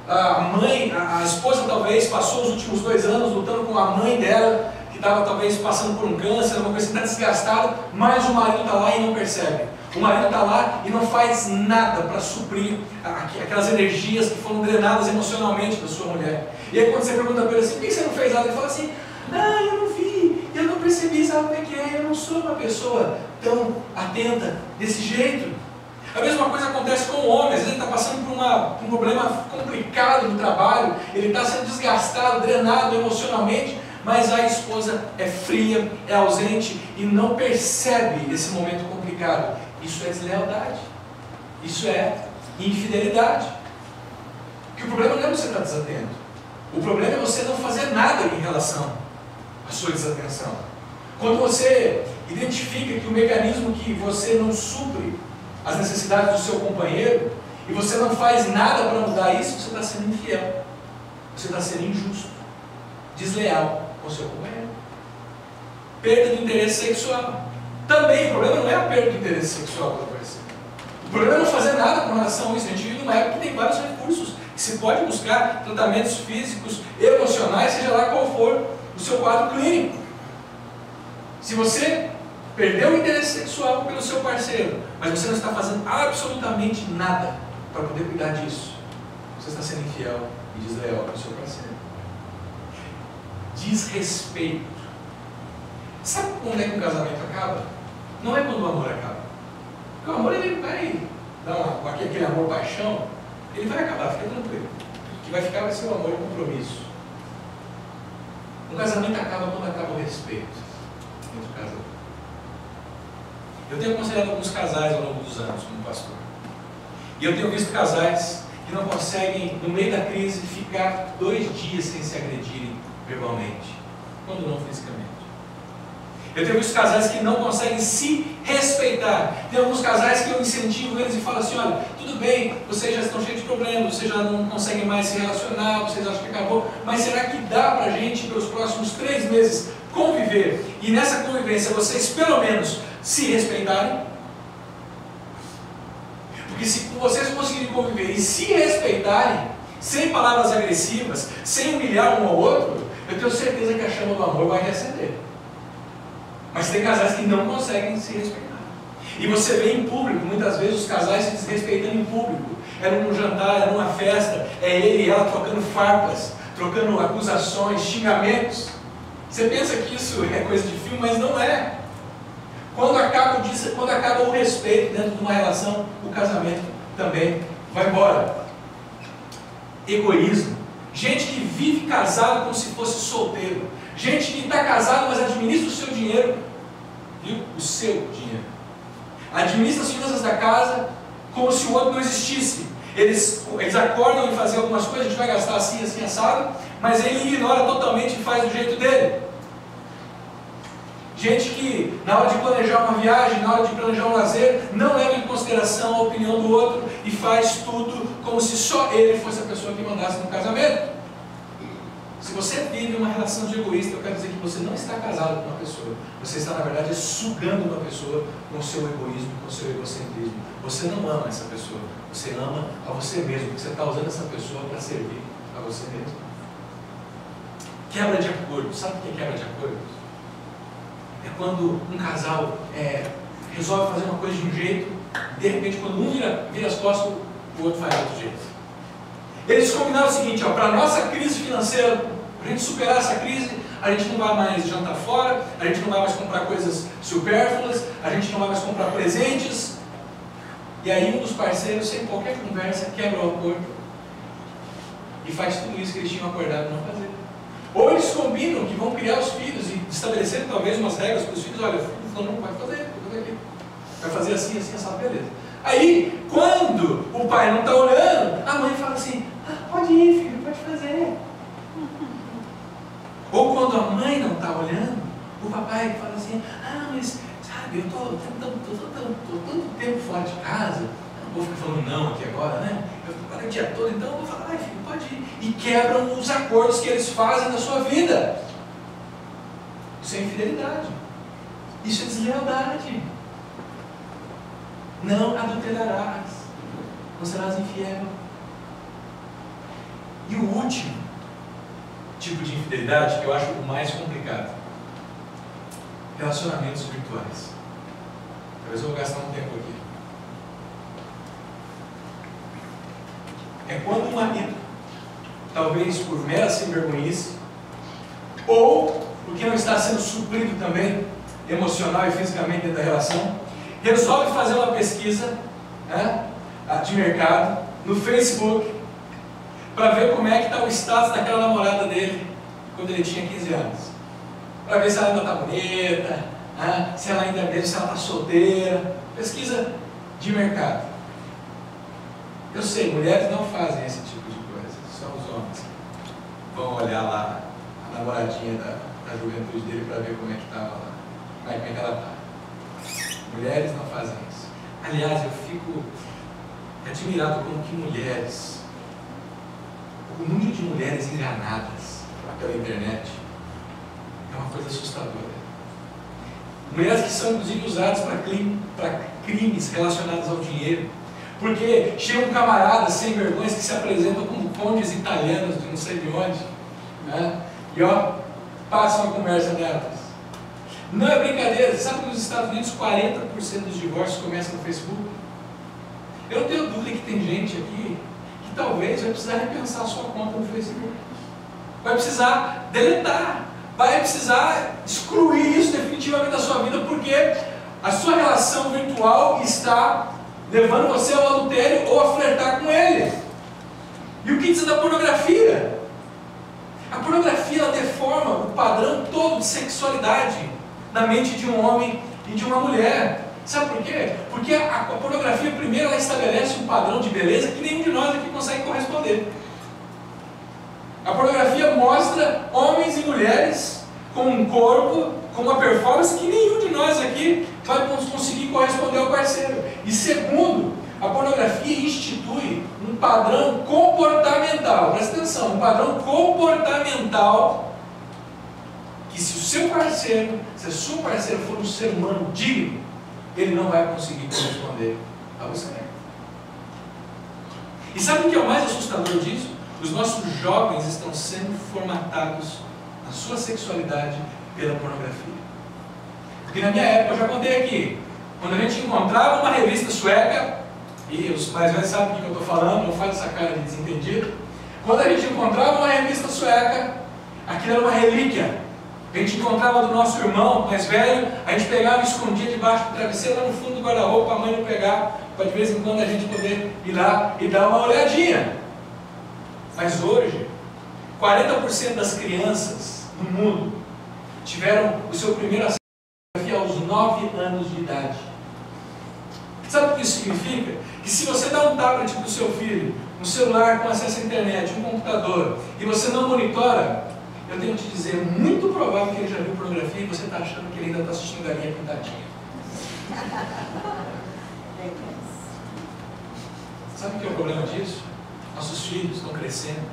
A esposa talvez passou os últimos 2 anos lutando com a mãe dela, que estava talvez passando por um câncer, uma coisa que está desgastada, mas o marido está lá e não percebe. O marido está lá e não faz nada para suprir aquelas energias que foram drenadas emocionalmente da sua mulher. E aí quando você pergunta para ele assim: por que você não fez nada? Ele fala assim: não, eu não vi, eu não percebi, sabe o que é? Eu não sou uma pessoa tão atenta desse jeito. A mesma coisa acontece com o homem. Às vezes ele está passando por um problema complicado no trabalho, ele está sendo desgastado, drenado emocionalmente, mas a esposa é fria, é ausente e não percebe esse momento complicado. Isso é deslealdade, isso é infidelidade. Porque o problema não é você estar desatento, o problema é você não fazer nada em relação à sua desatenção. Quando você identifica que o mecanismo que você não supre as necessidades do seu companheiro, e você não faz nada para mudar isso, você está sendo infiel, você está sendo injusto, desleal com o seu companheiro. Perda de interesse sexual. Também o problema não é a perda de interesse sexual pelo parceiro. O problema é não fazer nada com relação a isso. A gente vive numa época que tem vários recursos, que se pode buscar tratamentos físicos, emocionais, seja lá qual for o seu quadro clínico. Se você perdeu o interesse sexual pelo seu parceiro, mas você não está fazendo absolutamente nada para poder cuidar disso, você está sendo infiel e desleal com o seu parceiro. Desrespeito. Sabe quando é que um casamento acaba? Não é quando o amor acaba. Porque o amor, ele vai dar aquele amor paixão, ele vai acabar, fica tranquilo. O que vai ficar vai ser o amor e o compromisso. Um casamento acaba quando acaba o respeito entre o casal. Eu tenho aconselhado alguns casais ao longo dos anos como pastor. E eu tenho visto casais que não conseguem, no meio da crise, ficar 2 dias sem se agredirem verbalmente, quando não fisicamente. Eu tenho visto casais que não conseguem se respeitar. Tem alguns casais que eu incentivo eles e falo assim: olha, tudo bem, vocês já estão cheios de problemas, vocês já não conseguem mais se relacionar, vocês acham que acabou, mas será que dá pra gente, pelos próximos 3 meses, conviver? E nessa convivência vocês pelo menos se respeitarem? Porque se vocês conseguirem conviver e se respeitarem, sem palavras agressivas, sem humilhar um ao outro, eu tenho certeza que a chama do amor vai reacender. Mas tem casais que não conseguem se respeitar. E você vê em público, muitas vezes, os casais se desrespeitando em público. É num jantar, é numa festa, é ele e ela trocando farpas, trocando acusações, xingamentos. Você pensa que isso é coisa de filme, mas não é. Quando acaba o respeito dentro de uma relação, o casamento também vai embora. Egoísmo. Gente que vive casado como se fosse solteiro. Gente que está casado, mas administra o seu dinheiro. Viu? O seu dinheiro. Administra as finanças da casa como se o outro não existisse. Eles acordam e fazem algumas coisas, a gente vai gastar assim, assim, assado, mas ele ignora totalmente e faz do jeito dele. Gente que, na hora de planejar uma viagem, na hora de planejar um lazer, não leva em consideração a opinião do outro e faz tudo como se só ele fosse a pessoa que mandasse no casamento. Se você vive uma relação de egoísta, eu quero dizer que você não está casado com uma pessoa. Você está, na verdade, sugando uma pessoa com o seu egoísmo, com o seu egocentrismo. Você não ama essa pessoa, você ama a você mesmo, porque você está usando essa pessoa para servir a você mesmo. Quebra de acordo. Sabe o que é quebra de acordo? É quando um casal resolve fazer uma coisa de um jeito, de repente, quando um vira as costas, o outro faz de outro jeito. Eles combinaram o seguinte: para a nossa crise financeira, para a gente superar essa crise, a gente não vai mais jantar fora, a gente não vai mais comprar coisas supérfluas, a gente não vai mais comprar presentes. E aí um dos parceiros, sem qualquer conversa, quebra o acordo e faz tudo isso que eles tinham acordado não fazer. Ou eles combinam que vão criar os filhos e estabelecer talvez umas regras para os filhos: olha, o filho não vai fazer, vai fazer assim, assim, essa beleza. Aí, quando o pai não está olhando, a mãe fala assim: pode ir, filho, pode fazer. Ou quando a mãe não está olhando, o papai fala assim: mas sabe, eu estou tanto tempo fora de casa, eu não vou ficar falando não aqui agora, né? Eu fico o dia todo, então eu vou falar: filho, pode ir. E quebram os acordos que eles fazem na sua vida. Isso é infidelidade. Isso é deslealdade. Não adulterarás, não serás infiel. E o último tipo de infidelidade, que eu acho o mais complicado: relacionamentos virtuais. Talvez eu vou gastar um tempo aqui. É quando o marido, talvez por mera sem-vergonhice, ou porque não está sendo suprido também, emocional e fisicamente dentro da relação, resolve fazer uma pesquisa, né, de mercado no Facebook para ver como é que está o status daquela namorada dele quando ele tinha 15 anos. Para ver se ela ainda está bonita, né, se ela ainda é mesmo, se ela está solteira. Pesquisa de mercado. Eu sei, mulheres não fazem esse tipo de coisa, só os homens vão olhar lá a namoradinha da juventude dele para ver como é que estava lá, como é que ela está. Mulheres não fazem isso. Aliás, eu fico admirado como que mulheres, o número de mulheres enganadas pela internet é uma coisa assustadora. Mulheres que são inclusive usadas para crimes relacionados ao dinheiro. Porque chegam camaradas sem vergonhas que se apresentam como condes italianos de não sei de onde, né? E passam a conversa delas. Não é brincadeira. Você sabe que nos Estados Unidos 40% dos divórcios começam no Facebook? Eu não tenho dúvida que tem gente aqui que talvez vai precisar repensar a sua conta no Facebook. Vai precisar deletar. Vai precisar excluir isso definitivamente da sua vida, porque a sua relação virtual está levando você ao adultério ou a flertar com ele. E o que diz da pornografia? A pornografia, ela deforma o padrão todo de sexualidade na mente de um homem e de uma mulher. Sabe por quê? Porque a pornografia, primeiro, ela estabelece um padrão de beleza que nenhum de nós aqui consegue corresponder. A pornografia mostra homens e mulheres com um corpo, com uma performance que nenhum de nós aqui vai conseguir corresponder ao parceiro. E segundo, a pornografia institui um padrão comportamental. Presta atenção, um padrão comportamental que se o seu parceiro, se a sua parceira for um ser humano digno, ele não vai conseguir corresponder a você. E sabe o que é o mais assustador disso? Os nossos jovens estão sendo formatados na sua sexualidade pela pornografia. Porque na minha época, eu já contei aqui, quando a gente encontrava uma revista sueca, e os mais velhos sabem do que eu estou falando, não faz essa cara de desentendido. Quando a gente encontrava uma revista sueca, aquilo era uma relíquia. A gente encontrava do nosso irmão mais velho, a gente pegava e escondia debaixo do travesseiro, lá no fundo do guarda-roupa, a mãe não pegar, para de vez em quando a gente poder ir lá e dar uma olhadinha. Mas hoje, 40% das crianças no mundo tiveram o seu primeiro acesso à pornografia aos 9 anos de idade. Sabe o que isso significa? Que E se você dá um tablet para o seu filho, um celular com acesso à internet, um computador, e você não monitora, eu tenho que te dizer, é muito provável que ele já viu pornografia e você está achando que ele ainda está assistindo Galinha Pintadinha. Sabe o que é o problema disso? Nossos filhos estão crescendo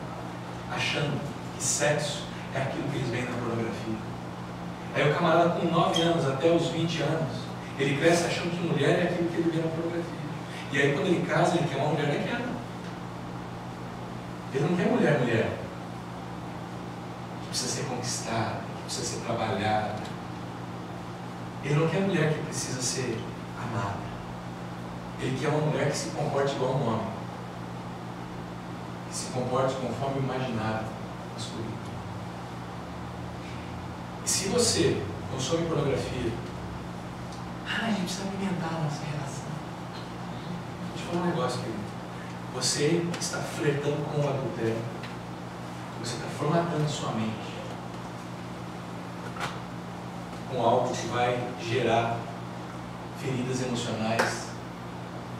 achando que sexo é aquilo que eles veem na pornografia. Aí o camarada com 9 anos até os 20 anos, ele cresce achando que mulher é aquilo que ele vê na pornografia. E aí quando ele casa, ele quer uma mulher daquela. Ele não quer mulher, que precisa ser conquistada, que precisa ser trabalhada. Ele não quer mulher que precisa ser amada. Ele quer uma mulher que se comporte igual um homem. Que se comporte conforme o imaginário masculino. E se você consome pornografia, a gente precisa alimentar a nossa relação. Deixa eu falar um negócio, querido. Você está flertando com o adultério. Você está formatando sua mente com algo que vai gerar feridas emocionais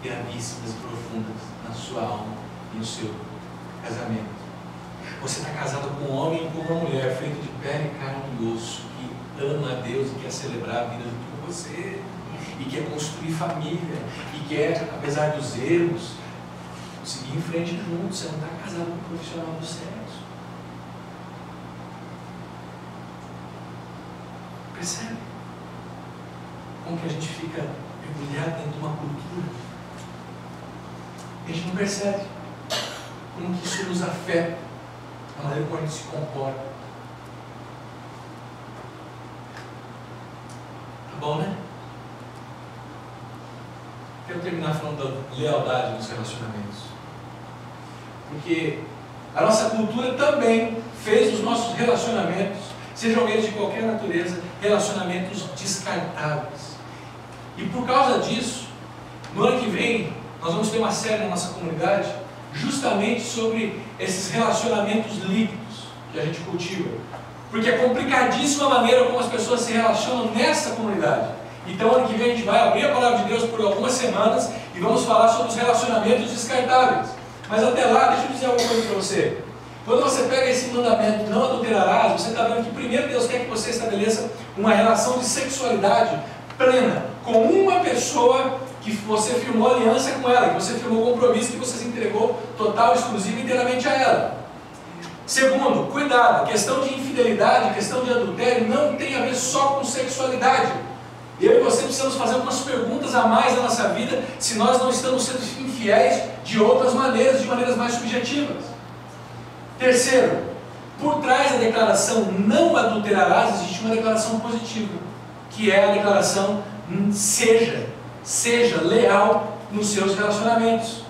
gravíssimas e profundas na sua alma e no seu casamento. Você está casado com um homem e com uma mulher feito de pele, carne e osso, que ama a Deus e quer celebrar a vida junto com você, e quer construir família, e quer, apesar dos erros, seguir em frente junto. Você não está casado com um profissional do sexo. Percebe? Como que a gente fica mergulhado dentro de uma cultura? A gente não percebe como que isso nos afeta, a maneira como a gente se comporta. Tá bom, né? Quero terminar falando da lealdade nos relacionamentos. Porque a nossa cultura também fez dos nossos relacionamentos, sejam eles de qualquer natureza, relacionamentos descartáveis. E por causa disso, no ano que vem, nós vamos ter uma série na nossa comunidade justamente sobre esses relacionamentos líquidos que a gente cultiva. Porque é complicadíssima a maneira como as pessoas se relacionam nessa comunidade. Então, ano que vem a gente vai abrir a Palavra de Deus por algumas semanas e vamos falar sobre os relacionamentos descartáveis. Mas até lá, deixa eu dizer uma coisa para você. Quando você pega esse mandamento, não adulterarás, você está vendo que primeiro Deus quer que você estabeleça uma relação de sexualidade plena com uma pessoa que você firmou aliança com ela, que você firmou compromisso, que você se entregou total, exclusivo e inteiramente a ela. Segundo, cuidado, a questão de infidelidade, a questão de adultério não tem a ver só com sexualidade. Eu e você precisamos fazer algumas perguntas a mais na nossa vida se nós não estamos sendo infiéis de outras maneiras, de maneiras mais subjetivas. Terceiro, por trás da declaração não adulterarás existe uma declaração positiva, que é a declaração seja leal nos seus relacionamentos.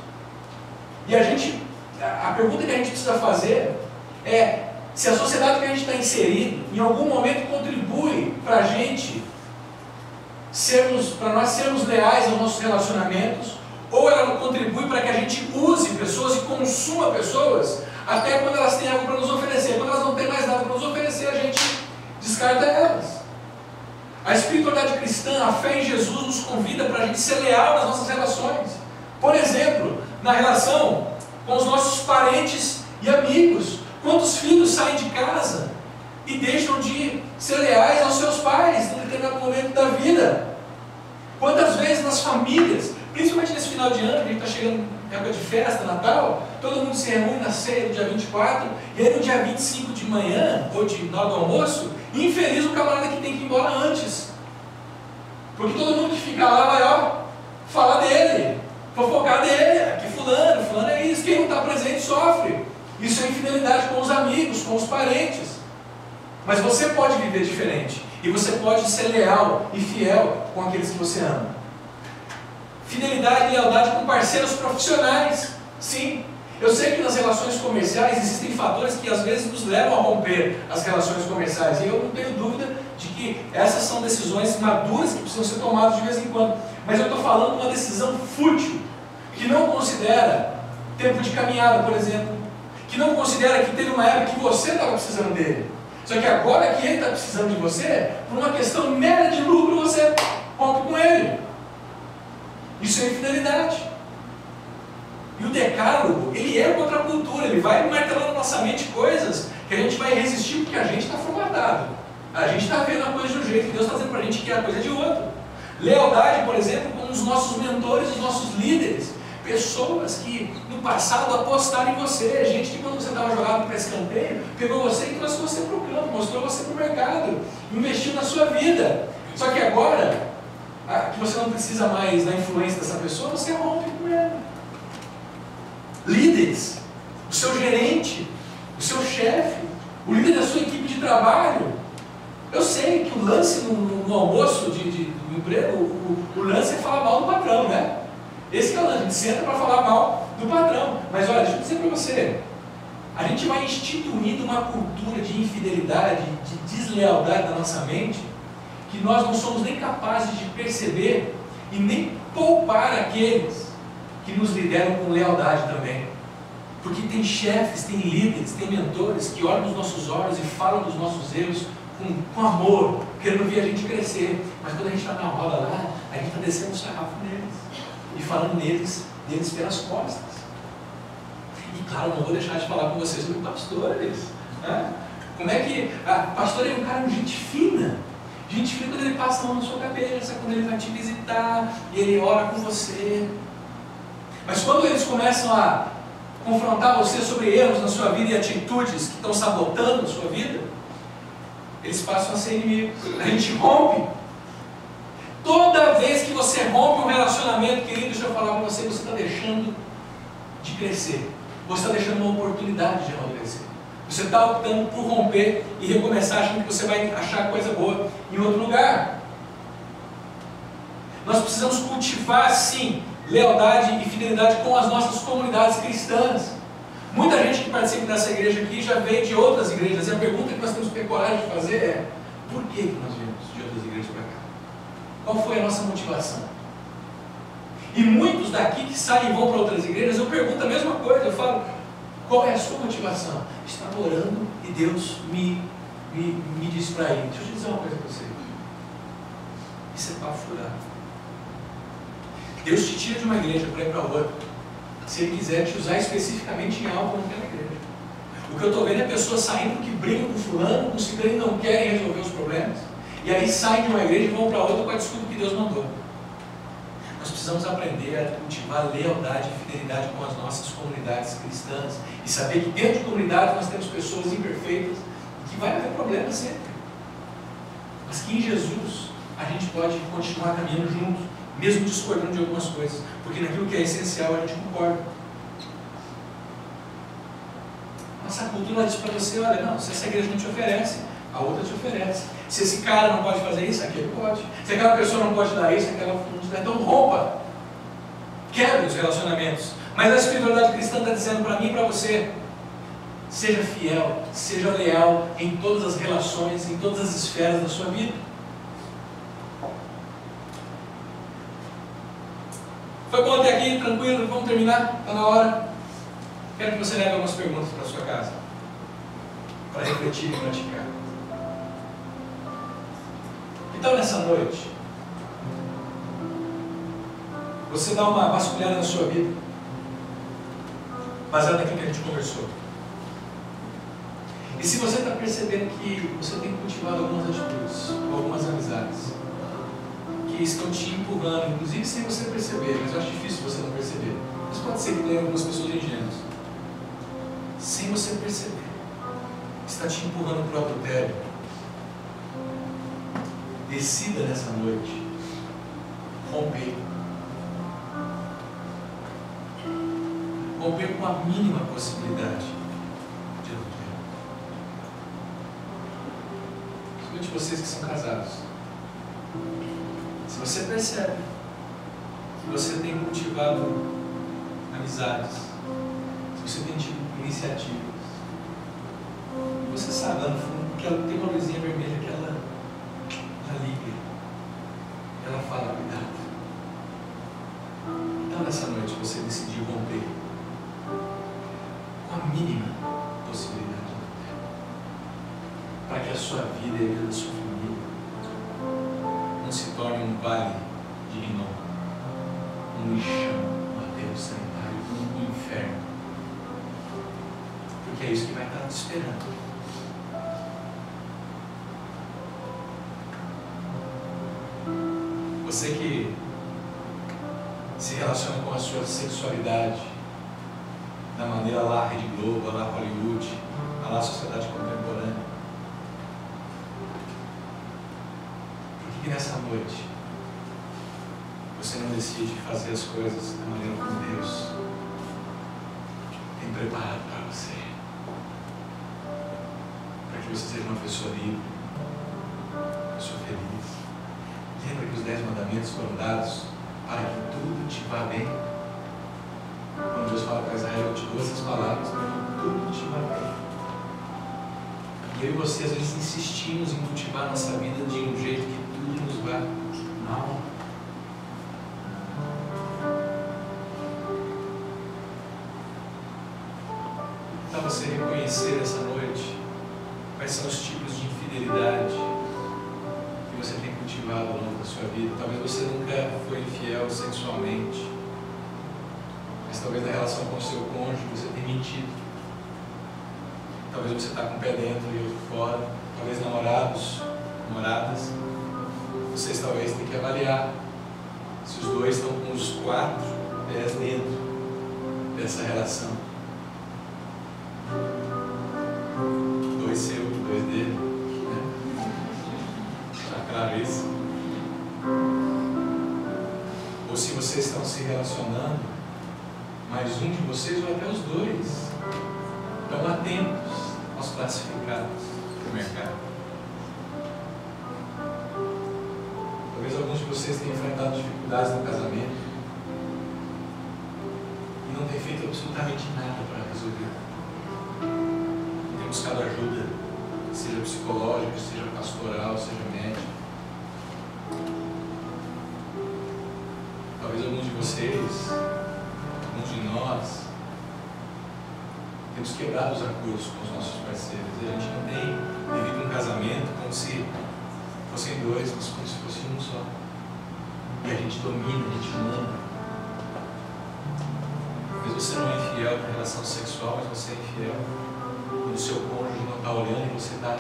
E a pergunta que a gente precisa fazer é se a sociedade que a gente está inserido em algum momento contribui para nós sermos leais aos nossos relacionamentos, ou ela contribui para que a gente use pessoas e consuma pessoas até quando elas têm algo para nos oferecer. Quando elas não têm mais nada para nos oferecer, a gente descarta elas. A espiritualidade cristã, a fé em Jesus, nos convida para a gente ser leal nas nossas relações. Por exemplo, na relação com os nossos parentes e amigos. Quantos filhos saem de casa e deixam de ser leais aos seus pais em determinado momento da vida? Quantas vezes nas famílias, principalmente nesse final de ano, que a gente está chegando em época de festa, Natal, todo mundo se reúne na ceia do dia 24, e aí no dia 25 de manhã, ou na hora do almoço, infeliz o camarada que tem que ir embora antes. Porque todo mundo que fica lá vai falar dele, fofocar dele, que fulano é isso, quem não está presente sofre. Isso é infidelidade com os amigos, com os parentes. Mas você pode viver diferente. E você pode ser leal e fiel com aqueles que você ama. Fidelidade e lealdade com parceiros profissionais. Sim, eu sei que nas relações comerciais existem fatores que às vezes nos levam a romper as relações comerciais. E eu não tenho dúvida de que essas são decisões maduras que precisam ser tomadas de vez em quando. Mas eu estou falando de uma decisão fútil, que não considera tempo de caminhada, por exemplo. Que não considera que teve uma época que você estava precisando dele. Só que agora que ele está precisando de você, por uma questão mera de lucro, você rompe com ele. Isso é infidelidade. E o decálogo, ele é contra a cultura, ele vai martelando na nossa mente coisas que a gente vai resistir porque a gente está formatado. A gente está vendo a coisa de um jeito, Deus está dizendo para a gente que a coisa é de outro. Lealdade, por exemplo, com os nossos mentores, os nossos líderes. Pessoas que no passado apostaram em você, gente que quando você estava jogado para escanteio, pegou você e trouxe você para o campo, mostrou você para o mercado, investiu na sua vida. Só que agora, que você não precisa mais da influência dessa pessoa, você rompe com ela. Líderes, o seu gerente, o seu chefe, o líder da sua equipe de trabalho. Eu sei que o lance no almoço do emprego, o lance é falar mal do patrão, né? Esse que é o lance, a gente senta para falar mal do patrão. Mas olha, deixa eu dizer para você, a gente vai instituindo uma cultura de infidelidade, de deslealdade na nossa mente, que nós não somos nem capazes de perceber e nem poupar aqueles que nos lideram com lealdade também. Porque tem chefes, tem líderes, tem mentores que olham nos nossos olhos e falam dos nossos erros com amor, querendo ver a gente crescer. Mas quando a gente está na roda lá, a gente está descendo o sarrafo neles e falando deles pelas costas. E claro, não vou deixar de falar com vocês sobre pastores. Né? Como é que pastor é um cara de gente fina. Gente fina quando ele passa a mão na sua cabeça, quando ele vai te visitar e ele ora com você. Mas quando eles começam a confrontar você sobre erros na sua vida e atitudes que estão sabotando a sua vida, eles passam a ser inimigos. A gente rompe. Toda vez que você rompe um relacionamento, querido, deixa eu falar para você, você está deixando de crescer. Você está deixando uma oportunidade de amadurecer. Você está optando por romper e recomeçar achando que você vai achar coisa boa em outro lugar. Nós precisamos cultivar, sim, lealdade e fidelidade com as nossas comunidades cristãs. Muita gente que participa dessa igreja aqui já veio de outras igrejas. E a pergunta que nós temos que ter coragem de fazer é: por que nós viemos de outras igrejas para cá? Qual foi a nossa motivação? E muitos daqui que saem e vão para outras igrejas, eu pergunto a mesma coisa. Eu falo: qual é a sua motivação? Estava orando e Deus me disse para ir. Deixa eu te dizer uma coisa para você. Isso é papo furado. Deus te tira de uma igreja para ir para outra, se Ele quiser te usar especificamente em algo naquela igreja. O que eu estou vendo é pessoas saindo que brigam com fulano, com ciclano e não querem resolver os problemas. E aí saem de uma igreja e vão para outra com a desculpa que Deus mandou. Nós precisamos aprender a cultivar lealdade e fidelidade com as nossas comunidades cristãs. E saber que dentro de comunidades nós temos pessoas imperfeitas e que vai haver problemas sempre. Mas que em Jesus a gente pode continuar caminhando juntos, mesmo discordando de algumas coisas, porque naquilo que é essencial a gente concorda. Nossa cultura diz para você: olha, não, se essa igreja não te oferece, a outra te oferece. Se esse cara não pode fazer isso, aquele pode. Se aquela pessoa não pode dar isso, aquela não te dá. Então rompa, quebre os relacionamentos. Mas a espiritualidade cristã está dizendo para mim e para você: seja fiel, seja leal em todas as relações, em todas as esferas da sua vida. Foi bom até aqui, tranquilo? Vamos terminar? Está na hora? Quero que você leve algumas perguntas para a sua casa, para refletir e praticar. Então, nessa noite, você dá uma vasculhada na sua vida, baseado naquilo que a gente conversou. E se você está percebendo que você tem cultivado algumas atitudes, algumas amizades, que estão te empurrando, inclusive sem você perceber, mas eu acho difícil você não perceber. Mas pode ser que tenha algumas pessoas ingênuas. Sem você perceber, está te empurrando para o adultério. Decida nessa noite romper. Romper com a mínima possibilidade de adultério. Principalmente vocês que são casados. Se você percebe que você tem cultivado amizades, se você tem tido iniciativas, você sabe lá no fundo que ela tem uma luzinha vermelha que ela liga, ela fala: cuidado. Então nessa noite você decidiu romper com a mínima possibilidade, para que a sua vida e a vida da sua família não se torne um vale de Rinom, um lixão, um aterro sanitário. no inferno. Porque é isso que vai estar te esperando. Você que se relaciona com a sua sexualidade da maneira lá Rede Globo, lá Hollywood, lá sociedade contemporânea. Por que nessa noite você não decide fazer as coisas da maneira como Deus tem preparado para você? Para que você seja uma pessoa livre, uma pessoa feliz. Lembra que os 10 mandamentos foram dados para que tudo te vá bem? Quando Deus fala para Israel, eu te dou essas palavras para que tudo te vá bem. E eu e você às vezes insistimos em cultivar nossa vida de um jeito que tudo nos vá mal. Então você reconhecer essa noite quais são os tipos de infidelidade que você tem cultivado ao longo da sua vida. Talvez você nunca foi infiel sexualmente, mas talvez na relação com o seu cônjuge você tenha mentido. Talvez você está com o pé dentro e outro fora. Talvez namorados, namoradas, vocês talvez tenham que avaliar se os dois estão com os 4 pés dentro dessa relação. 2 seu, 2 dele, né? Está claro isso? Ou se vocês estão se relacionando, mas um de vocês ou até os dois estão atentos aos classificados do mercado. Talvez alguns de vocês tenham enfrentado dificuldades no casamento e não tenham feito absolutamente nada para resolver. Tem buscado ajuda, seja psicológica, seja pastoral, seja médica. Talvez alguns de vocês, alguns de nós, temos quebrado os acordos com os nossos parceiros. E a gente não tem vivido um casamento como se fossem 2, mas como se fosse um só. E a gente domina, a gente manda. Talvez você não é infiel na relação sexual, mas você é infiel quando o seu cônjuge não está olhando e você está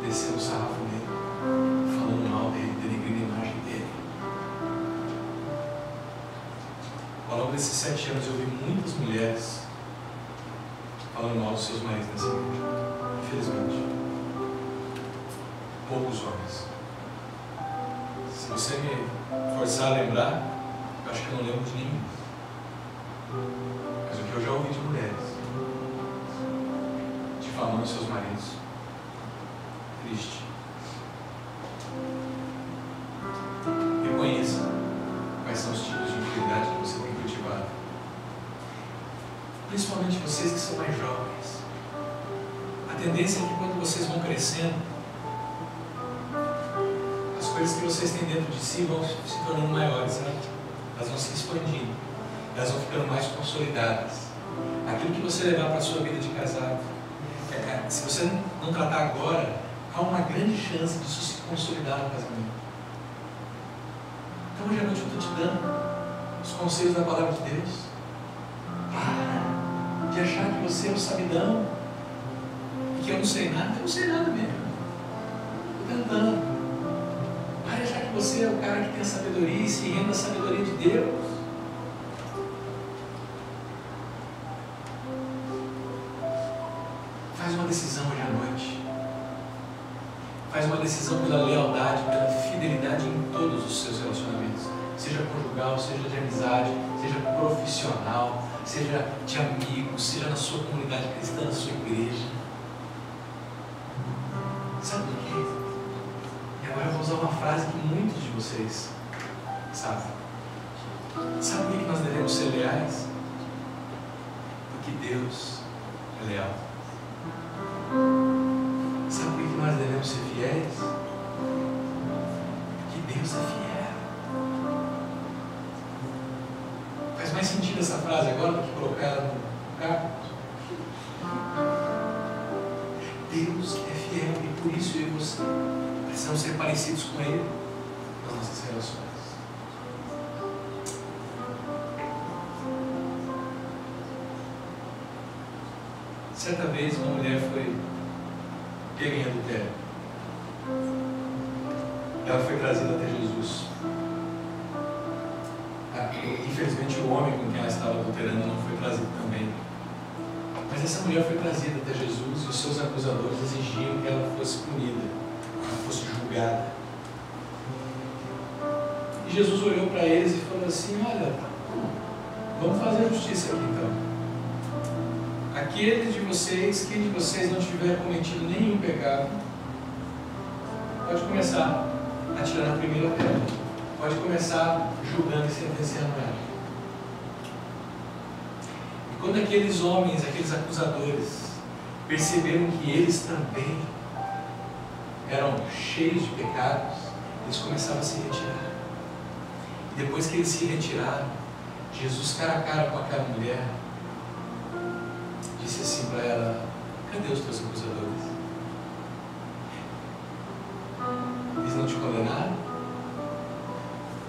descendo o sarrafo dele, falando mal dele, denegrindo a imagem dele. Ao longo desses 7 anos eu vi muitas mulheres falando mal dos seus maridos nessa igreja. Infelizmente. Poucos homens. Se você me forçar a lembrar, eu acho que eu não lembro de nenhum. Mas o que eu já ouvi de mulheres difamando seus maridos. Triste. Reconheça quais são os tipos de infidelidade que você tem cultivado. Principalmente vocês que são mais jovens. A tendência é que quando vocês vão crescendo, as coisas que vocês têm dentro de si vão se tornando maiores, sabe? Elas vão se expandindo, elas vão ficando mais consolidadas. Aquilo que você levar para a sua vida de casado, se você não tratar agora, há uma grande chance disso se consolidar no casamento. Então hoje à noite eu estou te dando os conselhos da palavra de Deus. Para de achar que você é o sabidão e que eu não sei nada. Eu não sei nada mesmo. Estou tentando. Para de achar que você é o cara que tem a sabedoria e se rende à sabedoria de Deus. Faz uma decisão hoje à noite. Faz uma decisão pela lealdade, pela fidelidade em todos os seus relacionamentos. Seja conjugal, seja de amizade, seja profissional, seja de amigos, seja na sua comunidade cristã, na sua igreja. Sabe por quê? E agora eu vou usar uma frase que muitos de vocês sabem. Sabe por que nós devemos ser leais? Porque Deus é leal. Sabe por que nós devemos ser fiéis? Porque Deus é fiel. Faz mais sentido essa frase agora do que colocar ela no carro? Deus é fiel e por isso eu e você precisamos ser parecidos com Ele nas nossas relações. Certa vez uma mulher foi pega em adultério. Ela foi trazida até Jesus. Infelizmente o homem com quem ela estava adulterando não foi trazido também. Mas essa mulher foi trazida até Jesus e os seus acusadores exigiam que ela fosse punida, que ela fosse julgada. E Jesus olhou para eles e falou assim: olha, vamos fazer justiça aqui então. Aqueles de vocês, quem de vocês não tiver cometido nenhum pecado, pode começar a tirar a primeira pedra. Pode começar julgando e sentenciando ela. E quando aqueles homens, aqueles acusadores, perceberam que eles também eram cheios de pecados, eles começaram a se retirar. E depois que eles se retiraram, Jesus, cara a cara com aquela mulher, disse assim para ela: cadê os teus acusadores? Eles não te condenaram?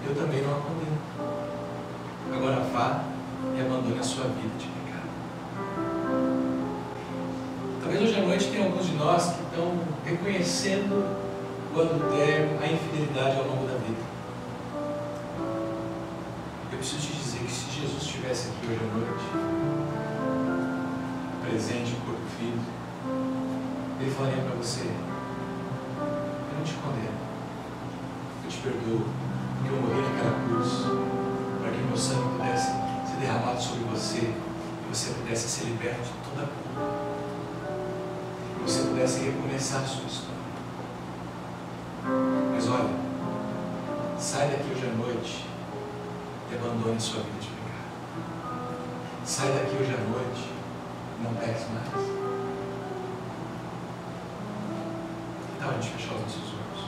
Eu também não a condeno. Agora vá e abandone a sua vida de pecado. Talvez hoje à noite tenha alguns de nós que estão reconhecendo o adultério, a infidelidade ao longo da vida. Eu preciso te dizer que se Jesus estivesse aqui hoje à noite, presente, o corpo físico, ele falaria para você: eu não te condeno, eu te perdoo, porque eu morri naquela cruz para que meu sangue pudesse ser derramado sobre você e você pudesse ser liberto de toda a culpa, e você pudesse recomeçar a sua história. Mas olha, sai daqui hoje à noite e abandone sua vida de pecado. Sai daqui hoje à noite e não peques mais. Que tal a gente fechar os nossos olhos?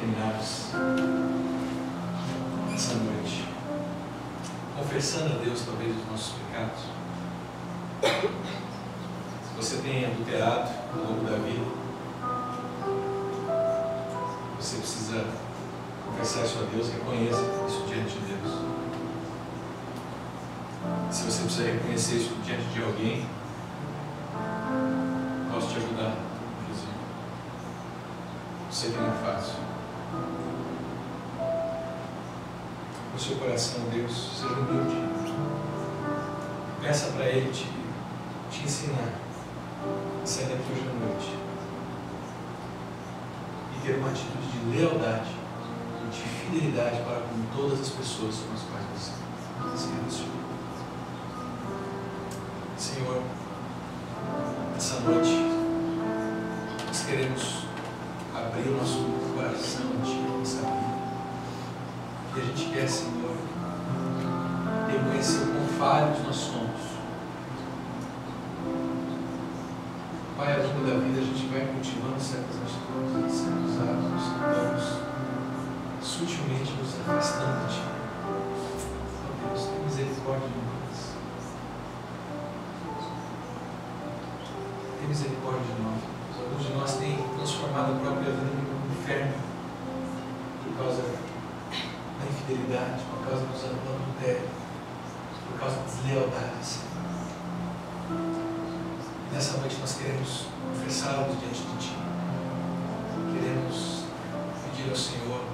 Terminarmos essa noite confessando a Deus talvez os nossos pecados. Se você tem adulterado ao longo da vida, você precisa confessar isso a Deus, reconheça isso diante de Deus. Se você precisa reconhecer isso diante de alguém, posso te ajudar, inclusive. Eu sei que não é fácil. O seu coração, Deus, seja humilde. Peça para Ele te ensinar a sair daqui hoje à noite e ter uma atitude de lealdade e de fidelidade para com todas as pessoas com as quais você se relaciona. Senhor, essa noite nós queremos abrir o nosso coração a Ti, a nossa vida. E a gente quer, Senhor, reconhecer o quão falhos nós somos. Pai, ao longo da vida a gente vai cultivando certas atitudes, certos hábitos, vamos sutilmente nos afastando de Ti. Ó Deus, tem misericórdia de nós. Tem misericórdia de nós. Alguns de nós têm transformado a própria vida num inferno por causa da infidelidade, por causa do adultério, por causa da deslealdade. Nessa noite nós queremos confessá-los diante de Ti. Queremos pedir ao Senhor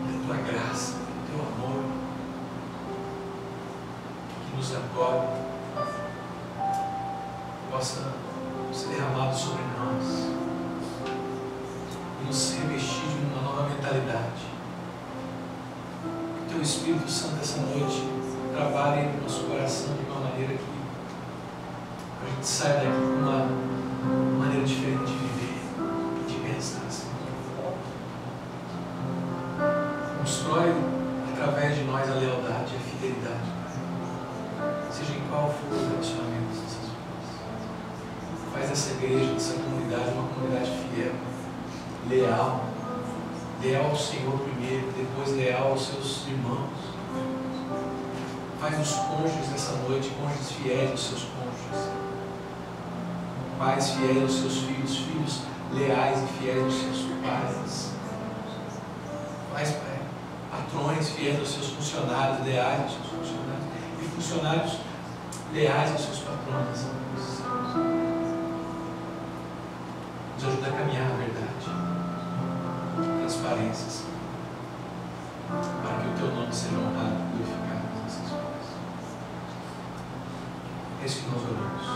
a Tua graça, o Teu amor, que nos acolhe, possa ser derramado sobre nós e nos revestir de uma nova mentalidade. Que o Teu Espírito Santo essa noite trabalhe no nosso coração de uma maneira que a gente saia daqui com uma maneira diferente de viver e de pensar. Constrói através de nós a lealdade e a fidelidade, Pai. Seja em qual for o relacionamento dessas vidas. Faz essa igreja, essa comunidade, uma comunidade fiel, leal. Leal ao Senhor primeiro, depois leal aos seus irmãos. Faz os cônjuges nessa noite, cônjuges fiéis aos seus cônjuges. Pais fiéis aos seus filhos, filhos leais e fiéis aos seus pais. Faz, Pai, patrões fiéis aos seus funcionários, leais aos seus funcionários. E funcionários leais aos seus patrões. Nos ajuda a caminhar na verdade, transparências, para que o teu nome seja honrado e glorificado nessas coisas. É isso que nós oramos.